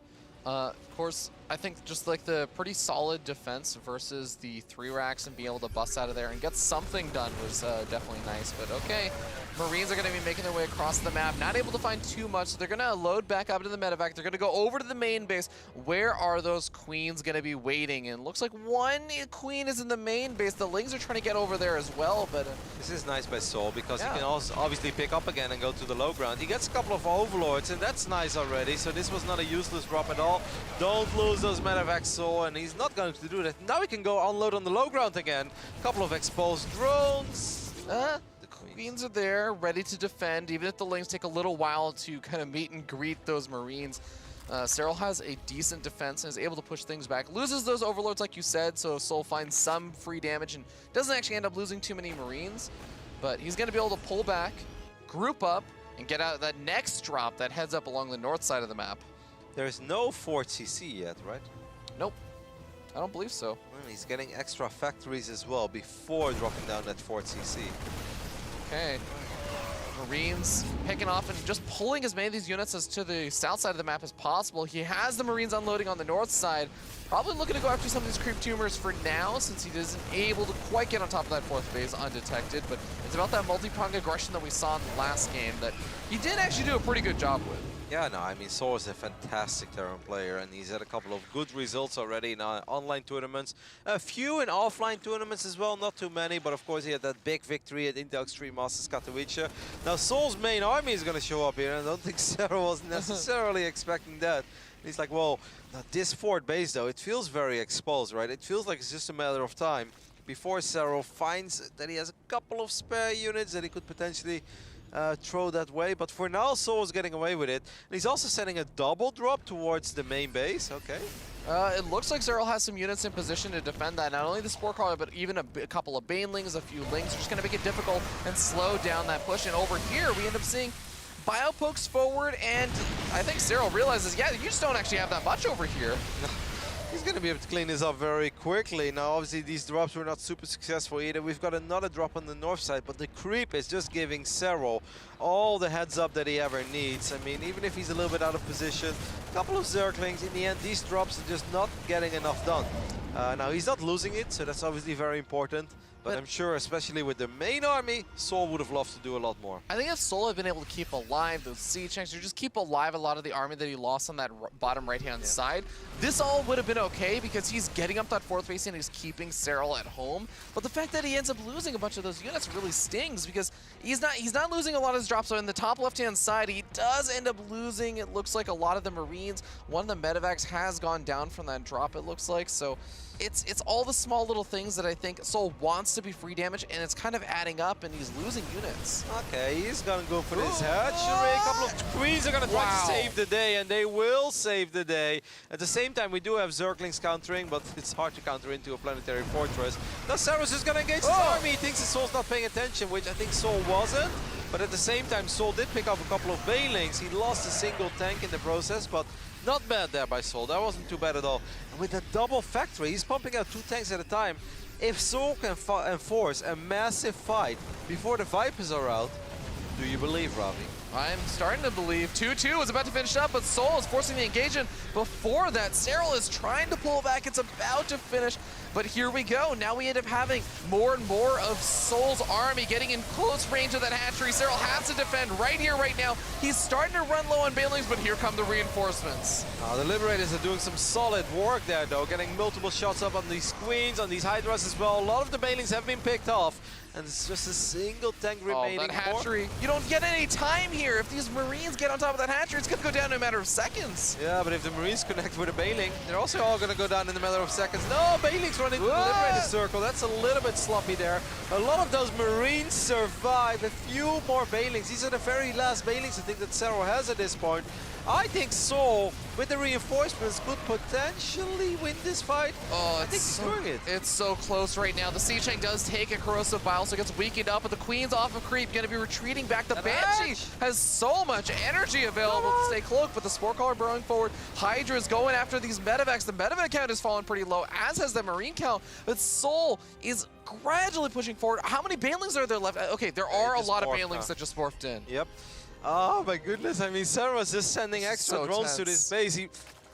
Of course, I think just like the pretty solid defense versus the 3 racks and being able to bust out of there and get something done was definitely nice. But okay, Marines are going to be making their way across the map, not able to find too much, so they're going to load back up to the medevac. They're going to go over to the main base. Where are those queens going to be waiting? And it looks like 1 queen is in the main base. The Lings are trying to get over there as well, but... This is nice by souL because he can also obviously pick up again and go to the low ground. He gets a couple of overlords, and that's nice already, so this was not a useless drop at all. Don't lose those medevacs, souL, and he's not going to do that. Now he can go unload on the low ground again. A couple of exposed drones. The Queens are there, ready to defend, even if the Lings take a little while to kind of meet and greet those Marines. Serral has a decent defense and is able to push things back. Loses those overlords, like you said, so souL finds some free damage and doesn't actually end up losing too many Marines. But he's going to be able to pull back, group up, and get out of that next drop that heads up along the north side of the map. There is no 4th CC yet, right? Nope. I don't believe so. Well, he's getting extra factories as well before dropping down that 4th CC. Okay. Marines picking off and just pulling as many of these units as to the south side of the map as possible. He has the Marines unloading on the north side. Probably looking to go after some of these creep tumors for now, since he isn't able to quite get on top of that 4th base undetected. But it's about that multi-pronged aggression that we saw in the last game that he did actually do a pretty good job with. Yeah, no, I mean, souL is a fantastic Terran player, and he's had a couple of good results already in online tournaments. A few in offline tournaments as well, not too many, but of course he had that big victory at Intel Extreme Masters Katowice. Now, souL's main army is going to show up here, and I don't think Serral was necessarily expecting that. He's like, well, now this 4th base, though, it feels very exposed, right? It feels like it's just a matter of time before Serral finds that he has a couple of spare units that he could potentially throw that way, but for now souL is getting away with it. And he's also sending a double drop towards the main base. Okay. It looks like Serral has some units in position to defend that. Not only the Spore Crawler, but even a couple of Banelings, a few Lings are just going to make it difficult and slow down that push. And over here, we end up seeing Bio pokes forward, and I think Serral realizes, yeah, you just don't actually have that much over here. He's going to be able to clean this up very quickly. Now, obviously, these drops were not super successful either. We've got another drop on the north side, but the creep is just giving Serral all the heads up that he ever needs. I mean, even if he's a little bit out of position, a couple of Zerglings, in the end, these drops are just not getting enough done. Now, he's not losing it, so that's obviously very important. But I'm sure, especially with the main army, souL would have loved to do a lot more. I think if souL had been able to keep alive those siege tanks, or just keep alive a lot of the army that he lost on that bottom right-hand side, this all would have been okay because he's getting up that 4th base and he's keeping Serral at home. But the fact that he ends up losing a bunch of those units really stings because he's not losing a lot of his drops. So in the top left-hand side, he does end up losing, it looks like, a lot of the Marines. One of the medevacs has gone down from that drop, it looks like. So it's all the small little things that I think souL wants to be free damage, and it's kind of adding up, and he's losing units. Okay, he's gonna go for this hatchery. A couple of queens are gonna try to save the day, and they will save the day. At the same time, we do have Zerglings countering, but it's hard to counter into a planetary fortress. Now Saros is gonna engage his army. He thinks that souL's not paying attention, which I think souL wasn't. But at the same time, souL did pick up a couple of Banelings. He lost a single tank in the process, but not bad there by souL. That wasn't too bad at all. And with a double factory, he's pumping out 2 tanks at a time. If souL can enforce a massive fight before the Vipers are out, do you believe, Ravi? I'm starting to believe 2-2 is about to finish up, but souL is forcing the engagement. Before that, Serral is trying to pull back. It's about to finish, but here we go. Now we end up having more and more of souL's army getting in close range of that hatchery. Serral has to defend right here, right now. He's starting to run low on Banelings, but here come the reinforcements. The Liberators are doing some solid work there, though, getting multiple shots up on these Queens, on these Hydras as well. A lot of the Banelings have been picked off, and it's just a single tank remaining. That hatchery, you don't get any time here. If these Marines get on top of that hatchery, it's going to go down in a matter of seconds. Yeah, but if the Marines connect with a Baneling, they're also all going to go down in a matter of seconds. No, Banelings run into the Liberator circle. That's a little bit sloppy there. A lot of those Marines survive. A few more Banelings. These are the very last Banelings I think that Serral has at this point. I think souL, with the reinforcements, could potentially win this fight. Oh, I think he's doing it. It's so close right now. The Siege Tank does take a Corrosive Bile, so it gets weakened up, but the Queen's off of creep, going to be retreating back. The Banshee has so much energy available to stay cloaked, but the Spore Caller burrowing forward. Hydra's going after these medevacs. The medevac count has fallen pretty low, as has the Marine count, but souL is gradually pushing forward. How many Banelings are there left? Okay, there are a lot of Banelings that just morphed in. Yep. Oh my goodness, I mean, Serra's just sending extra drones to this base. He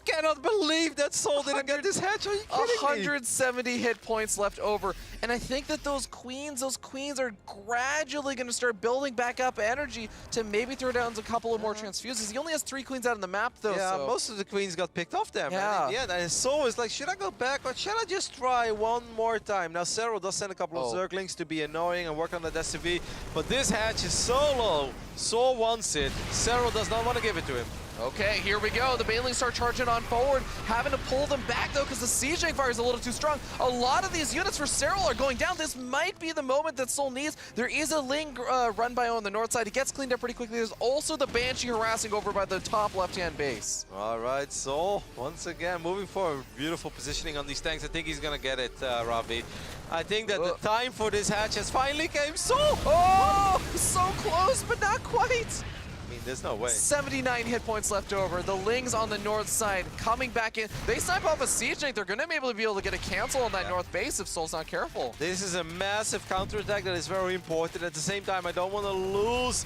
cannot believe that souL didn't get this hatch. Are you kidding me? 170 hit points left over. And I think that those queens are gradually going to start building back up energy to maybe throw down a couple of more transfuses. He only has 3 queens out on the map, though. Yeah, so. most of the queens got picked off there, yeah. man. And souL is like, should I go back or shall I just try one more time? Now, Serral does send a couple of Zerglings to be annoying and work on that SCV, but this hatch is so low. souL wants it. Serral does not want to give it to him. Okay, here we go. The Banelings start charging on forward, having to pull them back though because the sieging fire is a little too strong. A lot of these units for Serral are going down. This might be the moment that souL needs. There is a Ling run by on the north side. He gets cleaned up pretty quickly. There's also the Banshee harassing over by the top left-hand base. All right, souL, once again, moving forward. Beautiful positioning on these tanks. I think he's going to get it, Ravi. I think that the time for this hatch has finally came. souL! Oh, so close, but not quite. I mean, there's no way. 79 hit points left over. The Lings on the north side coming back in. They snipe off a siege tank. They're going to be able to get a cancel on that north base if souL's not careful. This is a massive counterattack that is very important. At the same time, I don't want to lose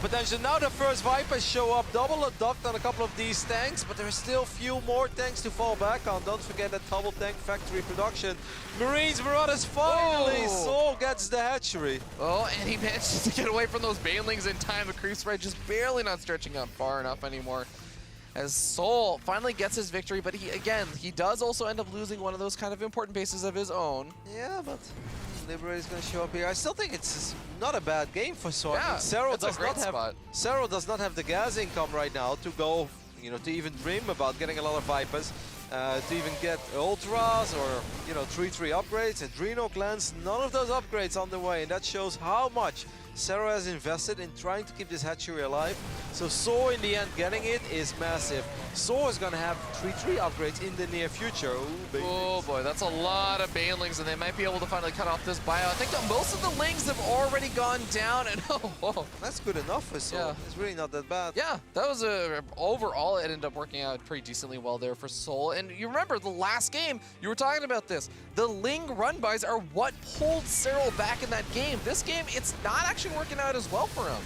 potential. Now the first Vipers show up, double ducked on a couple of these tanks, but there are still a few more tanks to fall back on. Don't forget that double tank factory production. Marines, Marauders, finally, souL gets the hatchery. Oh, and he manages to get away from those Banelings in time. The creep spread just barely not stretching up far enough anymore. As souL finally gets his victory, but he does also end up losing one of those kind of important bases of his own. Yeah, but Liberator's going to show up here. I still think it's not a bad game for souL. Yeah, I mean, Serral does not have the gas income right now to go, to even dream about getting a lot of Vipers, to even get Ultras or, 3-3 upgrades, Adrenal Glands. None of those upgrades on the way, and that shows how much Serral has invested in trying to keep this hatchery alive. So souL in the end getting it is massive. souL is going to have 3-3 upgrades in the near future. Ooh, oh boy, that's a lot of Banelings, and they might be able to finally cut off this bio. I think that most of the Lings have already gone down, and that's good enough for souL. Yeah. It's really not that bad. Yeah, that was overall it ended up working out pretty decently well there for souL. And you remember the last game, you were talking about this. The Ling run-bys are what pulled Serral back in that game. This game, it's not actually working out as well for him.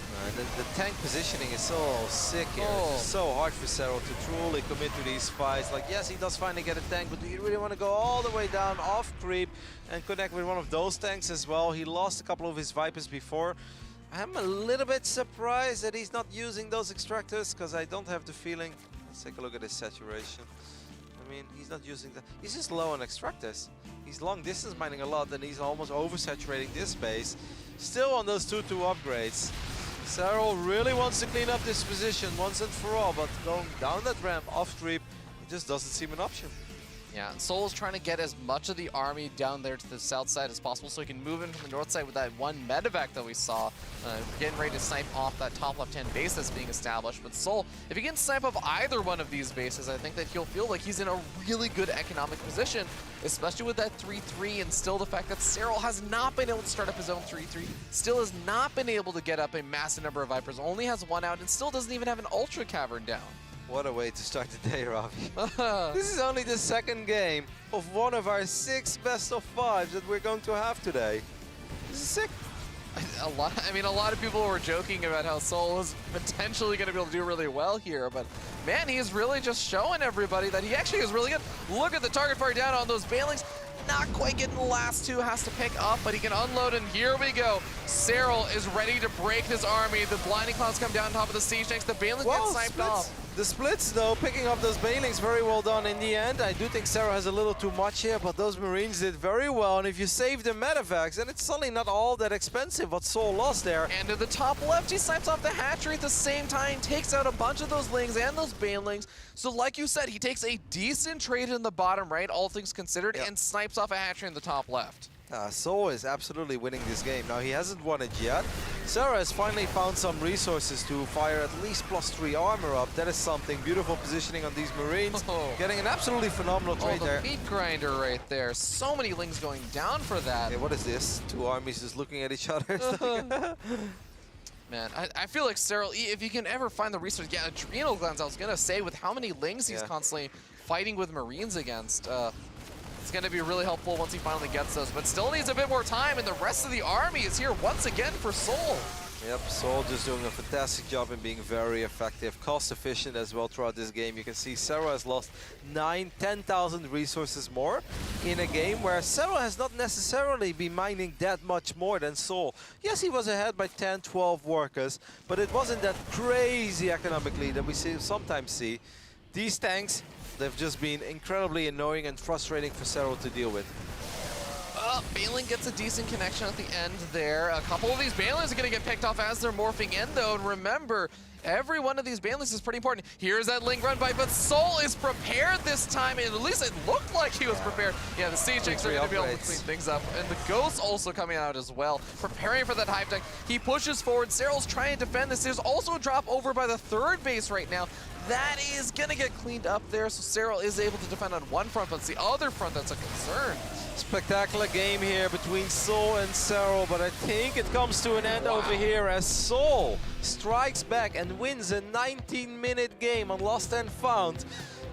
The tank positioning is so sick here. It's so hard for Serral to truly commit to these fights. Like, yes, he does finally get a tank, but do you really want to go all the way down off creep and connect with one of those tanks as well? He lost a couple of his Vipers before. I'm a little bit surprised that he's not using those extractors, because I don't have the feeling. Let's take a look at his saturation. I mean, he's not using that. He's just low on extractors. He's long distance mining a lot, and he's almost oversaturating this base. Still on those 2-2 upgrades. Serral really wants to clean up this position once and for all, but going down that ramp off creep, it just doesn't seem an option. Yeah, and souL is trying to get as much of the army down there to the south side as possible so he can move in from the north side with that one medevac that we saw. Getting ready to snipe off that top left-hand base that's being established. But souL, if he can snipe off either one of these bases, I think that he'll feel like he's in a really good economic position, especially with that 3-3 and still the fact that Serral has not been able to start up his own 3-3, still has not been able to get up a massive number of Vipers, only has one out, and still doesn't even have an Ultra Cavern down. What a way to start the day, Ravi. This is only the second game of one of our 6 best of 5s that we're going to have today. This is sick. A lot of people were joking about how souL is potentially going to be able to do really well here, but man, he's really just showing everybody that he actually is really good. Look at the target fire down on those Banelings. Not quite getting the last 2, has to pick up, but he can unload, and here we go. Serral is ready to break his army. The Blinding Clouds come down on top of the siege tanks. The Banelings get sniped off. The splits, though, picking up those Banelings, very well done in the end. I do think Serral has a little too much here, but those Marines did very well. And if you save the medevacs, then it's suddenly not all that expensive what souL lost there. And to the top left, he snipes off the hatchery at the same time, takes out a bunch of those Lings and those Banelings. So like you said, he takes a decent trade in the bottom right, all things considered, and snipes off a hatchery in the top left. souL is absolutely winning this game. Now, he hasn't won it yet. Serral has finally found some resources to fire at least +3 armor up. That is something. Beautiful positioning on these Marines. Getting an absolutely phenomenal trade there. Meat grinder right there. So many Lings going down for that. Hey, what is this? 2 armies just looking at each other. Man, I feel like Serral, if you can ever find the resource, Adrenal Glands, I was going to say, with how many Lings he's constantly fighting with Marines against, it's going to be really helpful once he finally gets those, but still needs a bit more time, and the rest of the army is here once again for souL. Yep, souL just doing a fantastic job in being very effective, cost efficient as well throughout this game. You can see Serral has lost 10,000 resources more in a game where Serral has not necessarily been mining that much more than souL. Yes, he was ahead by 10, 12 workers, but it wasn't that crazy economically that we sometimes see. These tanks, they've just been incredibly annoying and frustrating for Serral to deal with. Bailey gets a decent connection at the end there. A couple of these Bailings are going to get picked off as they're morphing in, though. And remember, every one of these Bailings is pretty important. Here's that Link run by, but souL is prepared this time. And at least it looked like he was prepared. Yeah, the Siege Chicks are going to be able to clean things up. And the Ghost also coming out as well, preparing for that Hive Tech. He pushes forward. Serral's trying to defend this. There's also a drop over by the third base right now. That is going to get cleaned up there, so Serral is able to defend on one front, but it's the other front that's a concern. Spectacular game here between souL and Serral, but I think it comes to an end over here as souL strikes back and wins a 19-minute game on Lost and Found.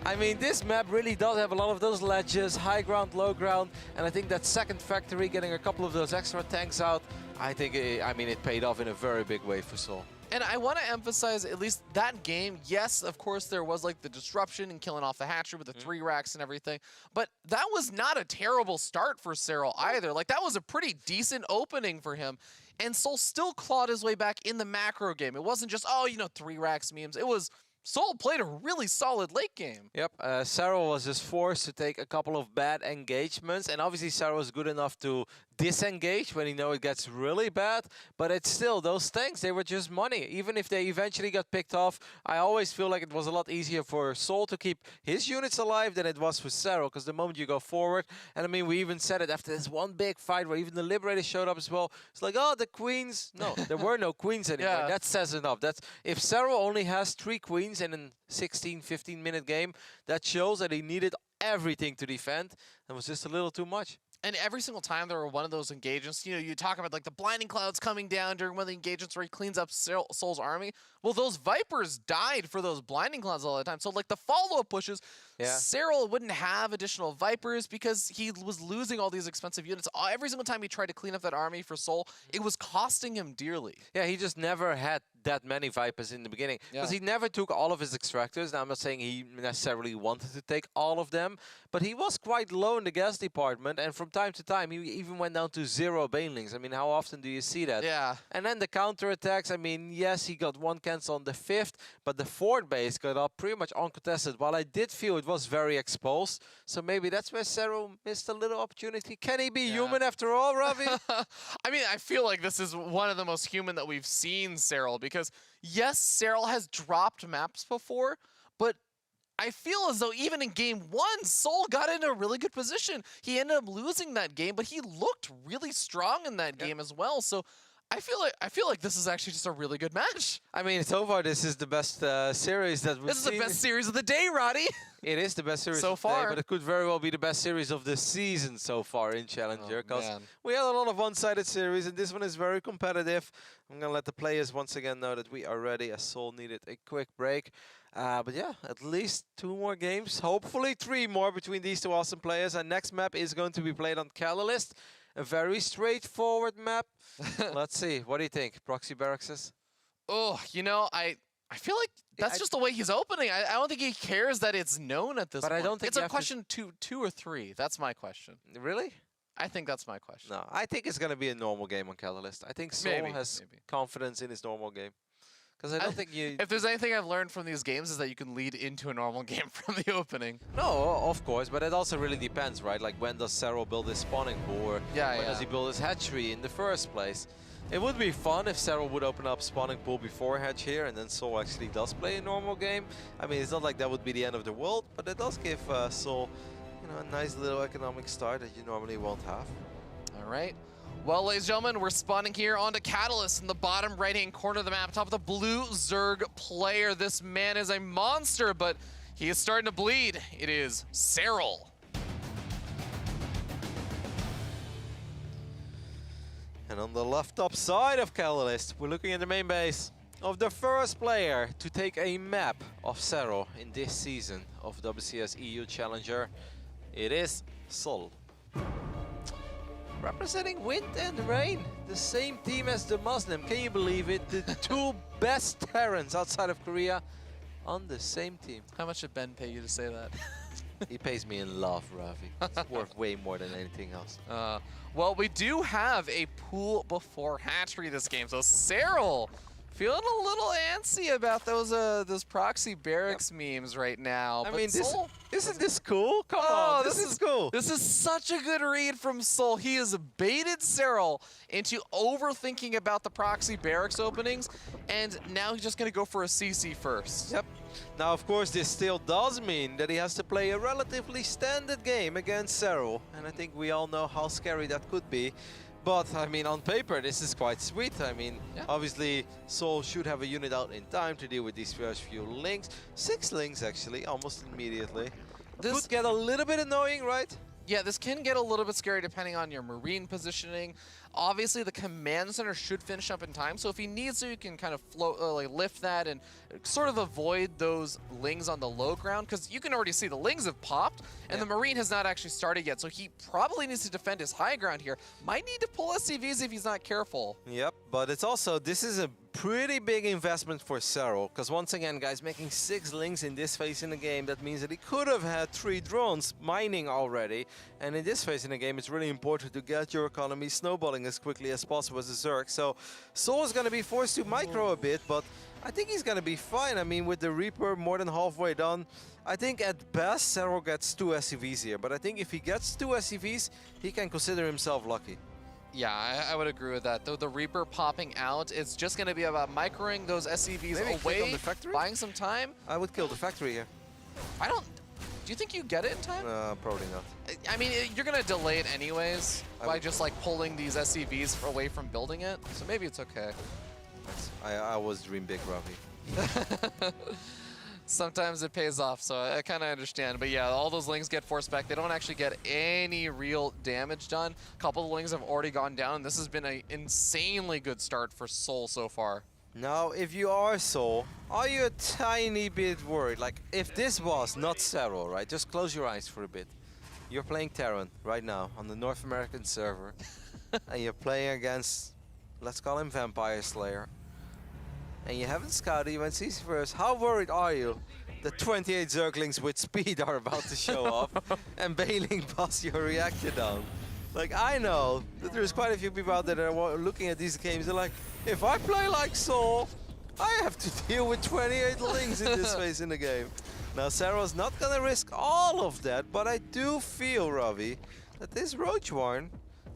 I mean, this map really does have a lot of those ledges, high ground, low ground, and I think that second factory, getting a couple of those extra tanks out, I think, it paid off in a very big way for souL. And I want to emphasize at least that game, yes, of course, there was like the disruption and killing off the hatchery with the 3 racks and everything, but that was not a terrible start for Serral either. Like, that was a pretty decent opening for him. And souL still clawed his way back in the macro game. It wasn't just, 3 racks memes. It was souL played a really solid late game. Yep, Serral was just forced to take a couple of bad engagements, and obviously Serral was good enough to disengage when he know it gets really bad, but it's still, those tanks, they were just money. Even if they eventually got picked off, I always feel like it was a lot easier for souL to keep his units alive than it was for Serral, because the moment you go forward, and I mean, we even said it after this one big fight where even the Liberators showed up as well, it's like, oh, the queens. No, there were no queens anymore. Yeah. That says enough. That's, if Serral only has 3 queens in a 16, 15-minute game, that shows that he needed everything to defend. It was just a little too much. And every single time there were one of those engagements, you talk about like the blinding clouds coming down during one of the engagements where he cleans up souL's army. Well, those Vipers died for those blinding clouds all the time. So like the follow-up pushes, Serral wouldn't have additional Vipers because he was losing all these expensive units. Every single time he tried to clean up that army for souL, it was costing him dearly. Yeah, he just never had that many Vipers in the beginning because he never took all of his extractors. Now, I'm not saying he necessarily wanted to take all of them, but he was quite low in the gas department, and from time to time he even went down to 0 Banelings. I mean, how often do you see that? Yeah. And then the counterattacks, I mean, yes, he got 1 cancel on the 5th, but the 4th base got up pretty much uncontested, while I did feel it was very exposed. So maybe that's where Serral missed a little opportunity. Can he be human after all, Ravi? I mean, I feel like this is one of the most human that we've seen Serral, because yes, Serral has dropped maps before, but I feel as though even in game 1, souL got in a really good position. He ended up losing that game, but he looked really strong in that game as well. So I feel like this is actually just a really good match. I mean, so far this is the best series that we've seen. This is the best series of the day, Roddy. It is the best series so far, today, but it could very well be the best series of the season so far in Challenger, because we had a lot of one-sided series, and this one is very competitive. I'm gonna let the players once again know that we are ready, as souL needed a quick break. But yeah, at least 2 more games, hopefully 3 more between these 2 awesome players. Our next map is going to be played on Catalyst, a very straightforward map. Let's see, what do you think, Proxy Barracks? Oh, I feel like that's just the way he's opening. I don't think he cares that it's known at this point. I don't think it's a question 2 or 3. That's my question. Really? I think that's my question. No, I think it's going to be a normal game on Catalyst. I think souL has confidence in his normal game. Because I don't think you... If there's anything I've learned from these games is that you can lead into a normal game from the opening. No, of course, but it also really depends, right? Like, when does Serral build his spawning pool, or when does he build his hatchery in the first place? It would be fun if Serral would open up spawning pool before hatch here, and then souL actually does play a normal game. I mean, it's not like that would be the end of the world, but it does give souL, a nice little economic start that you normally won't have. All right. Well, ladies and gentlemen, we're spawning here onto Catalyst in the bottom right-hand corner of the map, top of the blue Zerg player. This man is a monster, but he is starting to bleed. It is Serral. And on the left top side of Catalyst, we're looking at the main base of the first player to take a map of Serral in this season of WCS EU Challenger. It is souL. Representing wind and rain, the same team as the Muslim. Can you believe it? The 2 best Terrans outside of Korea on the same team. How much did Ben pay you to say that? He pays me in love, Ravi. It's worth way more than anything else. Well, we do have a pool before hatchery this game, so Serral Feeling a little antsy about those proxy barracks memes right now. I but mean, souL, isn't this cool? Come Oh, on, this is cool. This is such a good read from souL. He has baited Serral into overthinking about the proxy barracks openings, and now he's just going to go for a CC first. Yep. Now, of course, this still does mean that he has to play a relatively standard game against Serral, and I think we all know how scary that could be. But, I mean, on paper, this is quite sweet. I mean, obviously, souL should have a unit out in time to deal with these first few links. 6 links, actually, almost immediately. This could get a little bit annoying, right? Yeah, this can get a little bit scary depending on your Marine positioning. Obviously, the command center should finish up in time, so if he needs to, he can kind of float, like lift that and sort of avoid those lings on the low ground, because you can already see the lings have popped, and the Marine has not actually started yet, so he probably needs to defend his high ground here. Might need to pull SCVs if he's not careful. Yep, but it's also, this is a pretty big investment for Serral, because once again, guys, making 6 links in this phase in the game, that means that he could have had 3 drones mining already, and in this phase in the game, it's really important to get your economy snowballing as quickly as possible as a Zerg. So souL is going to be forced to micro a bit, but I think he's going to be fine. I mean, with the Reaper more than halfway done, I think at best Serral gets 2 SCVs here, but I think if he gets 2 SCVs, he can consider himself lucky. Yeah, I would agree with that. Though the Reaper popping out, it's just going to be about microing those SCVs Maybe away, on the factory? buying some time. I would kill the factory here. Do you think you get it in time? Probably not. I mean, you're going to delay it anyways by just like pulling these SCVs away from building it. So maybe it's okay. I was dream big, Ravi. Sometimes it pays off, so I kind of understand. But yeah, all those lings get forced back. They don't actually get any real damage done. A couple of lings have already gone down. This has been an insanely good start for souL so far. Now, if you are souL, are you a tiny bit worried? Like, if this was not Serral, right? Just close your eyes for a bit. You're playing Terran right now on the North American server. And you're playing against, let's call him Vampire Slayer. And you haven't scouted, you went CC first. How worried are you that 28 Zerglings with speed are about to show off and bailing past your reactor down? Like, I know that there's quite a few people out there that are looking at these games. They're like, if I play like souL, I have to deal with 28 lings in this phase in the game. Now, Serral's not going to risk all of that, but I do feel, Ravi, that this Roach Warren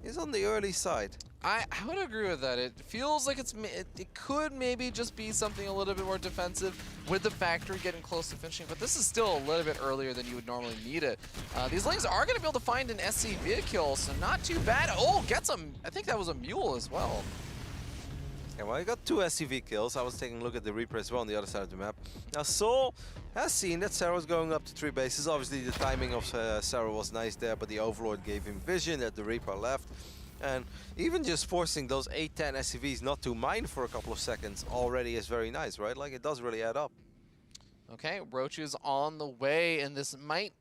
is on the early side. I would agree with that. It feels like it could maybe just be something a little bit more defensive with the factory getting close to finishing, but this is still a little bit earlier than you would normally need it. These lings are going to be able to find an SCV kill, so not too bad. Oh, gets him. I think that was a mule as well. Yeah, well, I got 2 SCV kills. I was taking a look at the Reaper as well on the other side of the map. Now, souL has seen that Serral's going up to 3 bases. Obviously, the timing of Serral was nice there, but the Overlord gave him vision that the Reaper left. And even just forcing those 8-10 SCVs not to mine for a couple of seconds already is very nice, right? Like, it does really add up. Okay, Roach is on the way, and this might...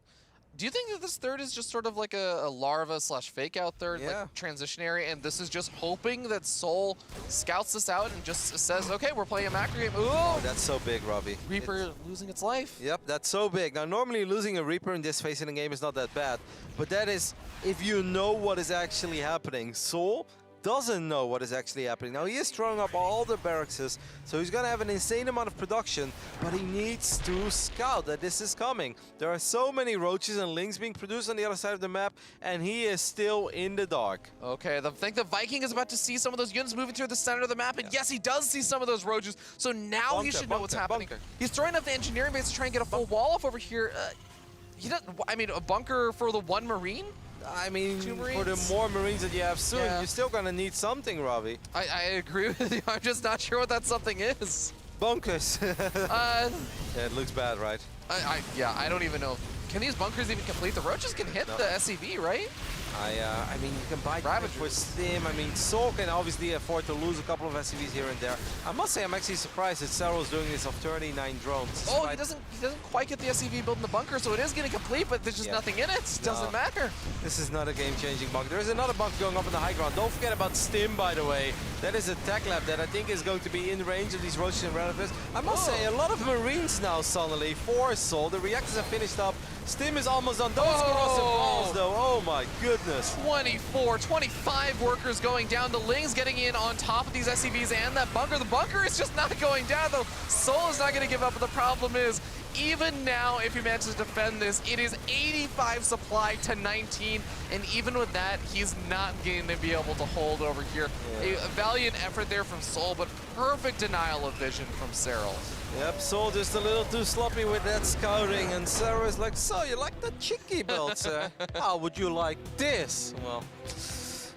Do you think that this third is just sort of like a larva slash fake out third, like transitionary, and this is just hoping that souL scouts this out and just says, okay, we're playing a macro game. Ooh! Oh, that's so big, Robbie. Reaper losing its life. Yep, that's so big. Now, normally losing a Reaper in this phase in the game is not that bad, but that is if you know what is actually happening. souL doesn't know what is actually happening. Now, he is throwing up all the barracks, so he's going to have an insane amount of production, but he needs to scout that this is coming. There are so many roaches and lings being produced on the other side of the map, and he is still in the dark. Okay, I think the Viking is about to see some of those units moving through the center of the map, and yes, he does see some of those roaches, so now he should know what's happening. He's throwing up the engineering base to try and get a full wall off over here. He doesn't, I mean, a bunker for the 1 Marine? I mean, for the more Marines that you have soon, you're still going to need something, Ravi. I agree with you. I'm just not sure what that something is. Bunkers. Yeah, it looks bad, right? Yeah, I don't even know. Can these bunkers even complete? The roaches can hit the SCV, right? I mean, you can buy damage for Stim. I mean, souL can obviously afford to lose a couple of SCVs here and there. I must say, I'm actually surprised that Serral's doing this of 39 drones. Oh, he doesn't quite get the SCV built in the bunker, so it is getting complete, but there's just nothing in it. It doesn't matter. This is not a game-changing bunker. There's another bunker going up in the high ground. Don't forget about Stim, by the way. That is a tech lab that I think is going to be in range of these roaches and relatives. I must say, a lot of Marines now suddenly for souL. The reactors are finished up. Stim is almost on. Those corrosive balls, though. Oh my goodness. goodness. 24, 25 workers going down. The Lings getting in on top of these SCVs and that bunker. The bunker is just not going down, though. souL is not going to give up, but the problem is, even now, if he manages to defend this, it is 85 supply to 19, and even with that, he's not going to be able to hold over here. Yeah. A valiant effort there from souL, but perfect denial of vision from Serral. Yep, souL just a little too sloppy with that scouting, and Sarah is like, so you like the cheeky belts, How would you like this? Well,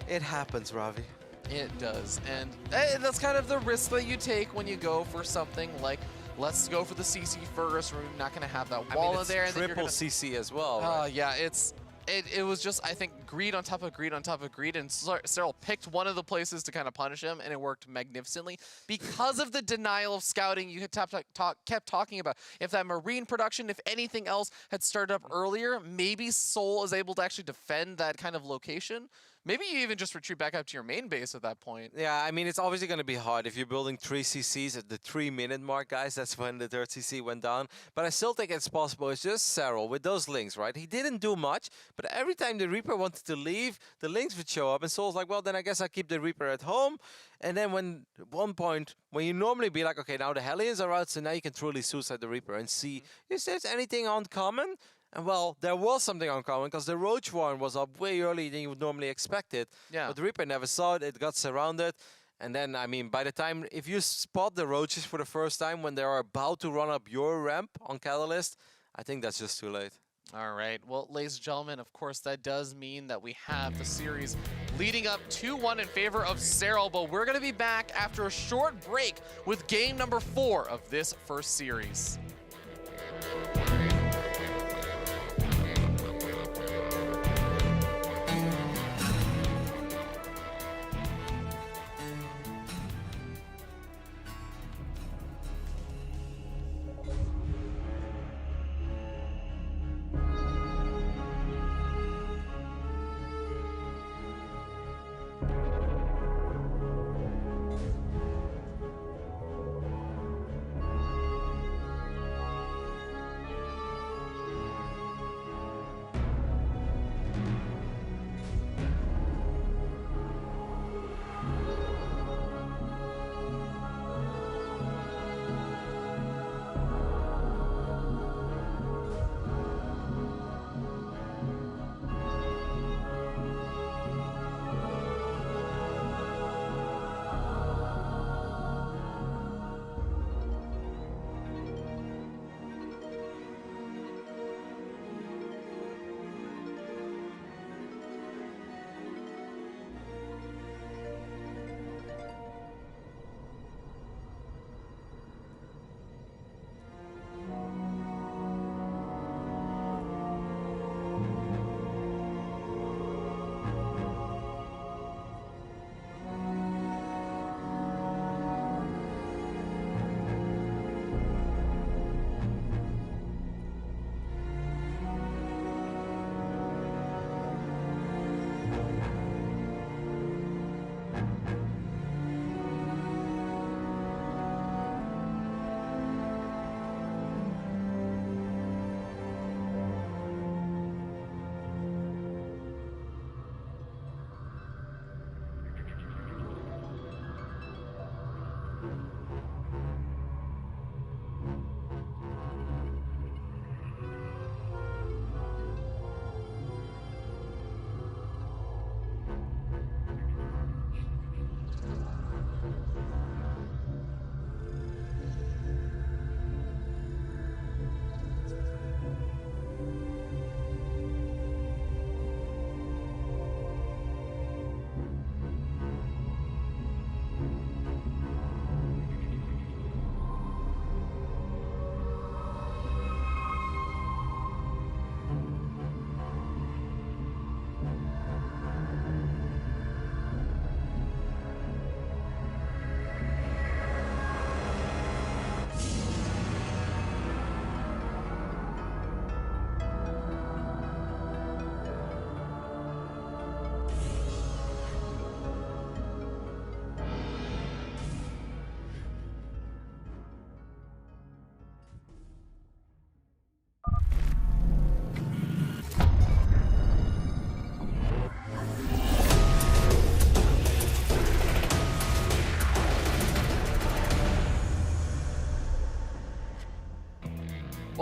it happens, Ravi. It does, and that's kind of the risk that you take when you go for something like, let's go for the CC first. We're not going to have that wall in there. It's triple CC as well, right? Yeah, it was just, I think, greed on top of greed on top of greed, and Serral picked one of the places to kind of punish him, and it worked magnificently because of the denial of scouting you had kept talking about. If that marine production, if anything else, had started up earlier, maybe souL is able to actually defend that kind of location. Maybe you even just retreat back up to your main base at that point. Yeah, I mean, it's obviously going to be hard. If you're building 3 CCs at the 3-minute mark, guys, that's when the third CC went down. But I still think it's possible. It's just Serral with those Lings, right? He didn't do much, but every time the Reaper wanted to leave, the Lings would show up, and souL's like, well, then I guess I'll keep the Reaper at home. And then when, at one point, when you normally be like, okay, now the Hellions are out, so now you can truly suicide the Reaper and see if there's anything uncommon. And well, there was something uncommon because the Roach Warren was up way earlier than you would normally expect it. Yeah. But the Reaper never saw it. It got surrounded. And then, I mean, by the time, if you spot the Roaches for the first time when they are about to run up your ramp on Catalyst, I think that's just too late. All right. Well, ladies and gentlemen, of course, that does mean that we have the series leading up 2-1 in favor of Serral. But we're going to be back after a short break with game number 4 of this first series.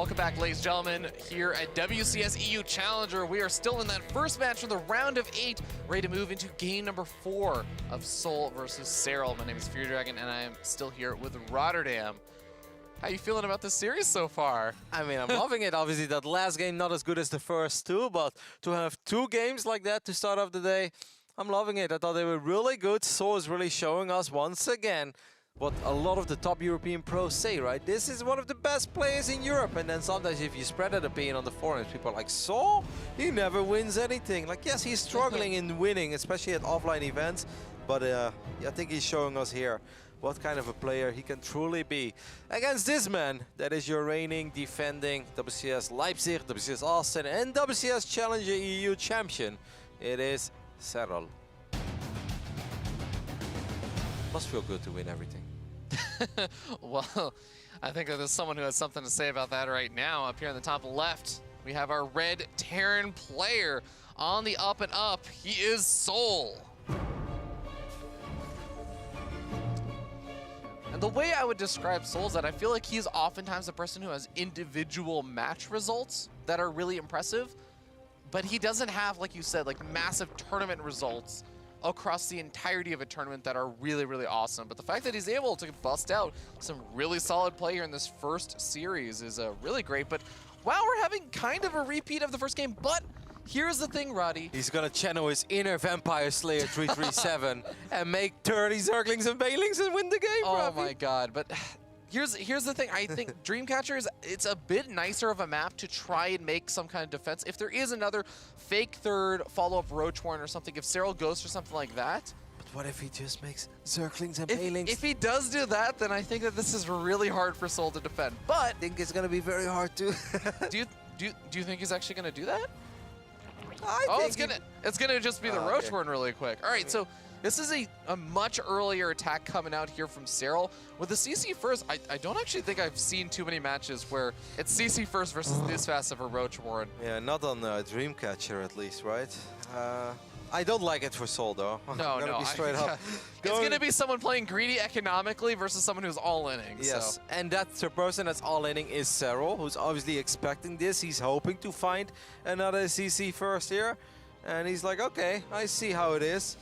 Welcome back, ladies and gentlemen, here at WCS EU Challenger. We are still in that first match for the round of 8, ready to move into game number 4 of souL versus Serral. My name is Fear Dragon, and I am still here with Rotterdam. How you feeling about this series so far? I mean, I'm loving it. Obviously, that last game not as good as the first two, but to have 2 games like that to start off the day, I'm loving it. I thought they were really good. souL is really showing us once again what a lot of the top European pros say, right? This is one of the best players in Europe. And then sometimes if you spread that opinion on the forums, people are like, souL, he never wins anything. Like, yes, he's struggling in winning, especially at offline events. But I think he's showing us here what kind of a player he can truly be. Against this man, that is your reigning, defending WCS Leipzig, WCS Austin, and WCS Challenger EU champion. It is Serral. Must feel good to win everything. Well, I think that there's someone who has something to say about that right now. Up here in the top left, we have our red Terran player on the up and up. He is souL. And the way I would describe souL is that I feel like he's oftentimes the person who has individual match results that are really impressive, but he doesn't have, like you said, like massive tournament results across the entirety of a tournament that are really, really awesome. But the fact that he's able to bust out some really solid play here in this first series is really great. But wow, we're having kind of a repeat of the first game. But here's the thing, Roddy. He's gonna channel his inner Vampire Slayer 337 and make 30 Zerglings and Banelings and win the game, Oh Ravi. my god. But here's the thing. I think Dreamcatcher it's a bit nicer of a map to try and make some kind of defense. If there is another fake third follow-up Roachhorn or something, if Serral goes for something like that. But what if he just makes Zerglings and Banelings? If he does do that, then I think that this is really hard for souL to defend. But I think it's gonna be very hard to. do you think he's actually gonna do that? I think it's gonna just be the okay. Roachhorn really quick. All right, so this is a much earlier attack coming out here from Serral. With the CC first, I don't actually think I've seen too many matches where it's CC first versus this fast of a Roachhorn. Yeah, not on Dreamcatcher at least, right? I don't like it for souL though. No, I'm gonna be straight up. It's gonna be someone playing greedy economically versus someone who's all-inning. Yes, So. and that's the person that's all-inning is Serral, who's obviously expecting this. He's hoping to find another CC first here. And he's like, okay, I see how it is.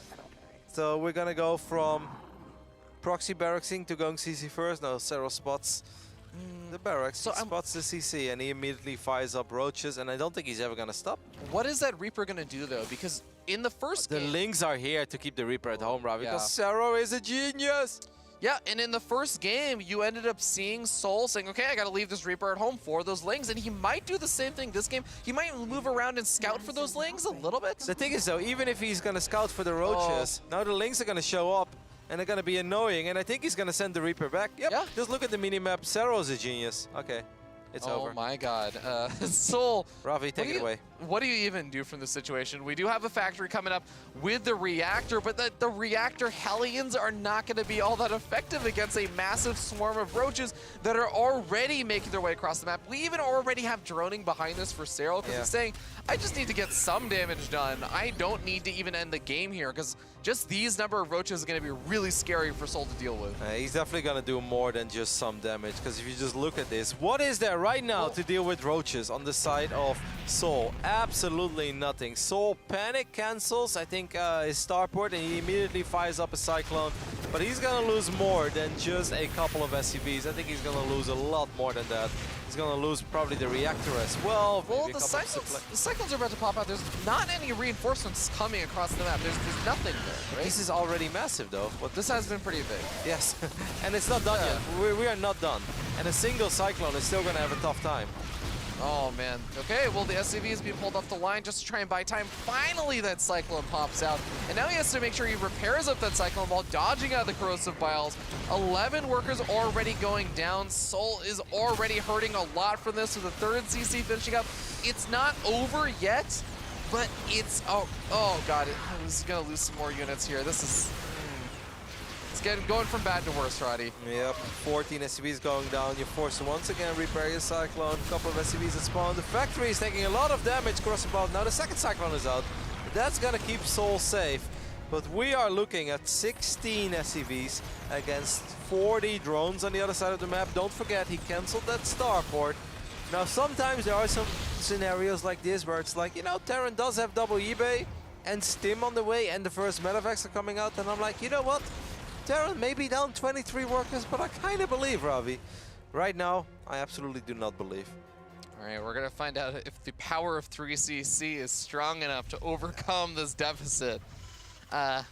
So we're gonna go from proxy barracksing to going CC first. No, Serral spots the barracks, So spots the CC, and he immediately fires up roaches, and I don't think he's ever gonna stop. What is that Reaper gonna do though? Because in the first The game, Lings are here to keep the Reaper at home, Rob, Yeah. because Serral is a genius. yeah, and in the first game, you ended up seeing souL saying, okay, I gotta leave this Reaper at home for those Lings, and he might do the same thing this game. He might move around and scout for those Lings a little bit. The thing is though, even if he's gonna scout for the roaches, now the Lings are gonna show up and they're gonna be annoying, and I think he's gonna send the Reaper back. Yep, Yeah. just look at the minimap. Serral's a genius. Okay, it's over. Oh my god. souL, Ravi, take it away. what do you even do from this situation? We do have a factory coming up with the reactor, but the reactor Hellions are not going to be all that effective against a massive swarm of roaches that are already making their way across the map. We even already have droning behind this for Serral, because Yeah. he's saying, I just need to get some damage done. I don't need to even end the game here, because just these number of roaches is going to be really scary for souL to deal with. He's definitely gonna do more than just some damage, because if you just look at this, what is there right now to deal with roaches on the side of souL? Absolutely nothing. souL panic cancels, I think, his starport, and he immediately fires up a Cyclone. But he's gonna lose more than just a couple of SCVs. I think he's gonna lose a lot more than that. He's gonna lose probably the reactor as well. Well, maybe a the couple of cyclones are about to pop out. There's not any reinforcements coming across the map. There's nothing there, right? This is already massive though. What This has been pretty big. Yes, and it's not done yet. We are not done. And a single Cyclone is still gonna have a tough time. Oh, man. Okay, well, the SCV is being pulled off the line just to try and buy time. Finally, that Cyclone pops out. And now he has to make sure he repairs up that Cyclone while dodging out the corrosive biles. 11 workers already going down. souL is already hurting a lot from this with the third CC finishing up. It's not over yet, but it's... Oh God, he's going to lose some more units here. This is... It's going from bad to worse, Roddy. Yep, 14 SCVs going down. You're forced to once again repair your Cyclone. A couple of SCVs at spawn. The factory is taking a lot of damage crossing above. Now the second Cyclone is out. That's gonna keep souL safe. But we are looking at 16 SCVs against 40 drones on the other side of the map. Don't forget, he cancelled that starport. Now, sometimes there are some scenarios like this where it's like, you know, Terran does have double eBay and Stim on the way and the first medevacs are coming out, and I'm like, you know what? Terran may be down 23 workers, but I kind of believe, Ravi. Right now, I absolutely do not believe. All right, we're gonna find out if the power of 3CC is strong enough to overcome this deficit. I'm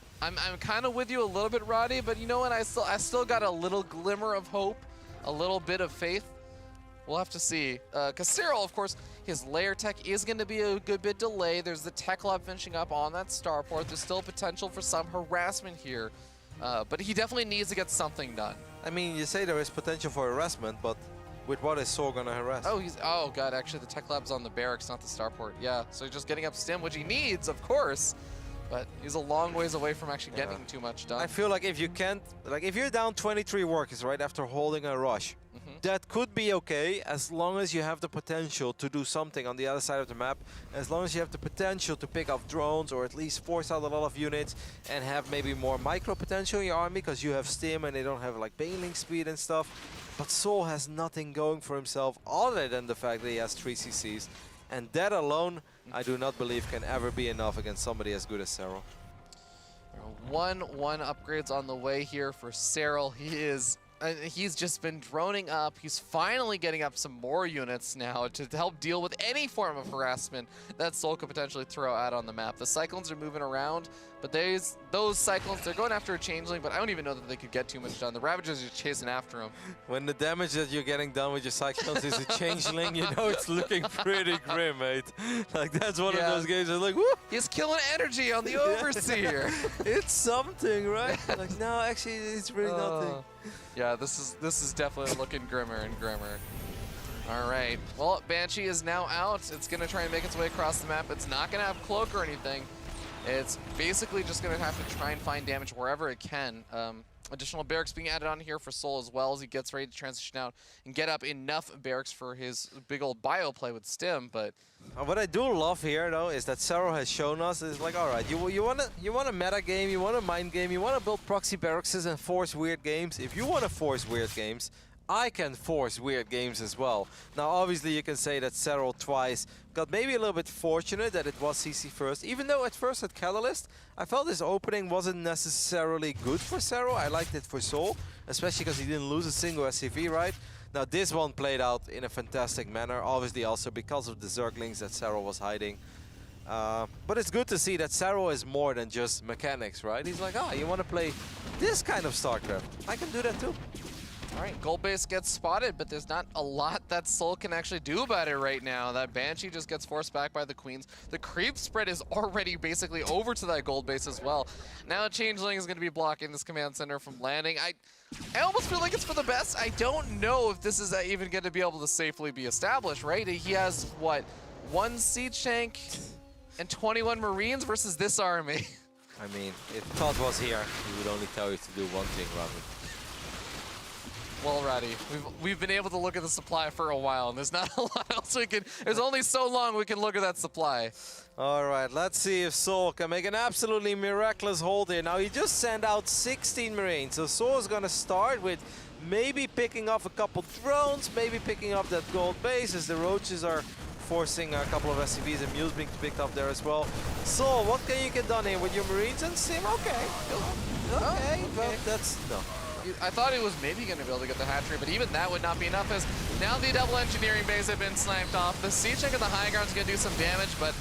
kind of with you a little bit, Roddy, but you know what? I still got a little glimmer of hope, a little bit of faith. We'll have to see. Because Serral, of course, his layer tech is going to be a good bit delayed. There's the tech lab finishing up on that starport. There's still potential for some harassment here. But he definitely needs to get something done. I mean, you say there is potential for harassment, but with what is souL gonna harass? Oh god, actually the tech lab's on the barracks, not the starport. Yeah, so he's just getting up stim, which he needs, of course. But he's a long ways away from actually getting too much done. I feel like if you can't, like if you're down 23 workers right after holding a rush, that could be okay as long as you have the potential to do something on the other side of the map, as long as you have the potential to pick up drones or at least force out a lot of units and have maybe more micro potential in your army because you have stim and they don't have like bailing speed and stuff. But souL has nothing going for himself other than the fact that he has 3 CCs, and that alone I do not believe can ever be enough against somebody as good as Serral. 1-1 upgrades on the way here for Serral. He's just been droning up. He's finally getting up some more units now to help deal with any form of harassment that souL could potentially throw out on the map. The Cyclones are moving around, but those Cyclones, they're going after a Changeling, but I don't even know that they could get too much done. The Ravagers are chasing after him. When the damage that you're getting done with your Cyclones is a Changeling, you know it's looking pretty grim, mate. Like, that's one of those games where like, woo! He's killing energy on the Overseer. It's something, right? Like, no, actually, it's really nothing. Yeah, this is definitely looking grimmer and grimmer. All right. Well, Banshee is now out. It's going to try and make its way across the map. It's not going to have cloak or anything. It's basically just going to have to try and find damage wherever it can. Additional barracks being added on here for souL as well as he gets ready to transition out and get up enough barracks for his big old bio play with Stim. But what I do love here though is that Serral has shown us is like, all right, you want a meta game, you want a mind game, you want to build proxy barracks and force weird games. If you want to force weird games, I can force weird games as well. Now, obviously, you can say that Serral twice got maybe a little bit fortunate that it was CC first. Even though at first at Catalyst, I felt this opening wasn't necessarily good for Serral. I liked it for souL, especially because he didn't lose a single SCV, right? Now, this one played out in a fantastic manner, obviously also because of the Zerglings that Serral was hiding. But it's good to see that Serral is more than just mechanics, right? He's like, you want to play this kind of StarCraft? I can do that too. all right, gold base gets spotted, but there's not a lot that souL can actually do about it right now. That Banshee just gets forced back by the Queens. The creep spread is already basically over to that gold base as well. Now Changeling is going to be blocking this command center from landing. I almost feel like it's for the best. I don't know if this is even going to be able to safely be established, right? He has, what, 1 siege tank and 21 Marines versus this army. I mean, if Todd was here, he would only tell you to do one thing, Robin. Well, Roddy, we've been able to look at the supply for a while, and there's not a lot else we can. There's only so long we can look at that supply. All right, let's see if souL can make an absolutely miraculous hold here. Now, he just sent out 16 Marines, so souL is going to start with maybe picking off a couple drones, maybe picking up that gold base as the roaches are forcing a couple of SCVs and Muse being picked up there as well. souL, what can you get done here with your Marines and Sim? Okay, but that's no. I thought he was maybe going to be able to get the hatchery, but even that would not be enough, as now the double engineering bays have been sniped off. The siege tank of the high ground is going to do some damage, but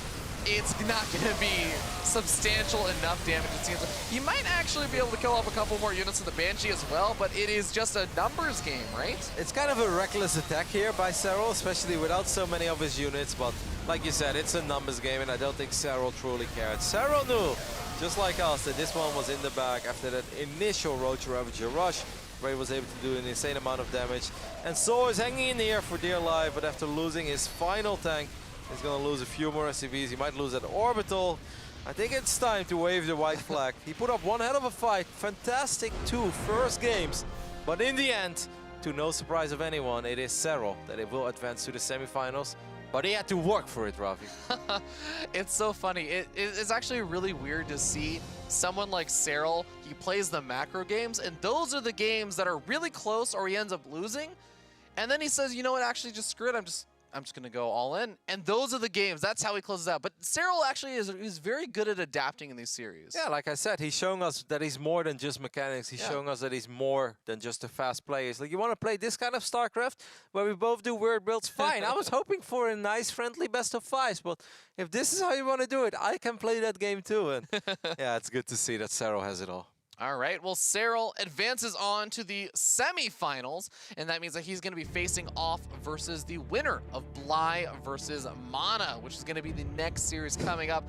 it's not going to be substantial enough damage, it seems. You might actually be able to kill off a couple more units of the Banshee as well, but it is just a numbers game, right? It's kind of a reckless attack here by Serral, especially without so many of his units, but like you said, it's a numbers game, and I don't think Serral truly cared. Serral knew, just like us, that this one was in the bag after that initial Roach Ravager rush, where he was able to do an insane amount of damage. And souL is hanging in here for dear life, but after losing his final tank, he's going to lose a few more SCVs. He might lose that orbital. I think it's time to wave the white flag. He put up one hell of a fight. Fantastic 2 first games. But in the end, to no surprise of anyone, it is Serral that it will advance to the semifinals. But he had to work for it, Ravi. It's so funny. It's actually really weird to see someone like Serral. He plays the macro games, and those are the games that are really close or he ends up losing. And then he says, you know what, actually just screw it. I'm just going to go all in. And those are the games. That's how he closes out. But Serral actually is very good at adapting in these series. Yeah, like I said, he's showing us that he's more than just mechanics. He's showing us that he's more than just a fast player. He's like, you want to play this kind of StarCraft where we both do weird builds? Fine. I was hoping for a nice, friendly best of fives, but if this is how you want to do it, I can play that game too. And yeah, it's good to see that Serral has it all. All right, well, Serral advances on to the semifinals, and that means that he's going to be facing off versus the winner of Bly versus Mana, which is going to be the next series coming up.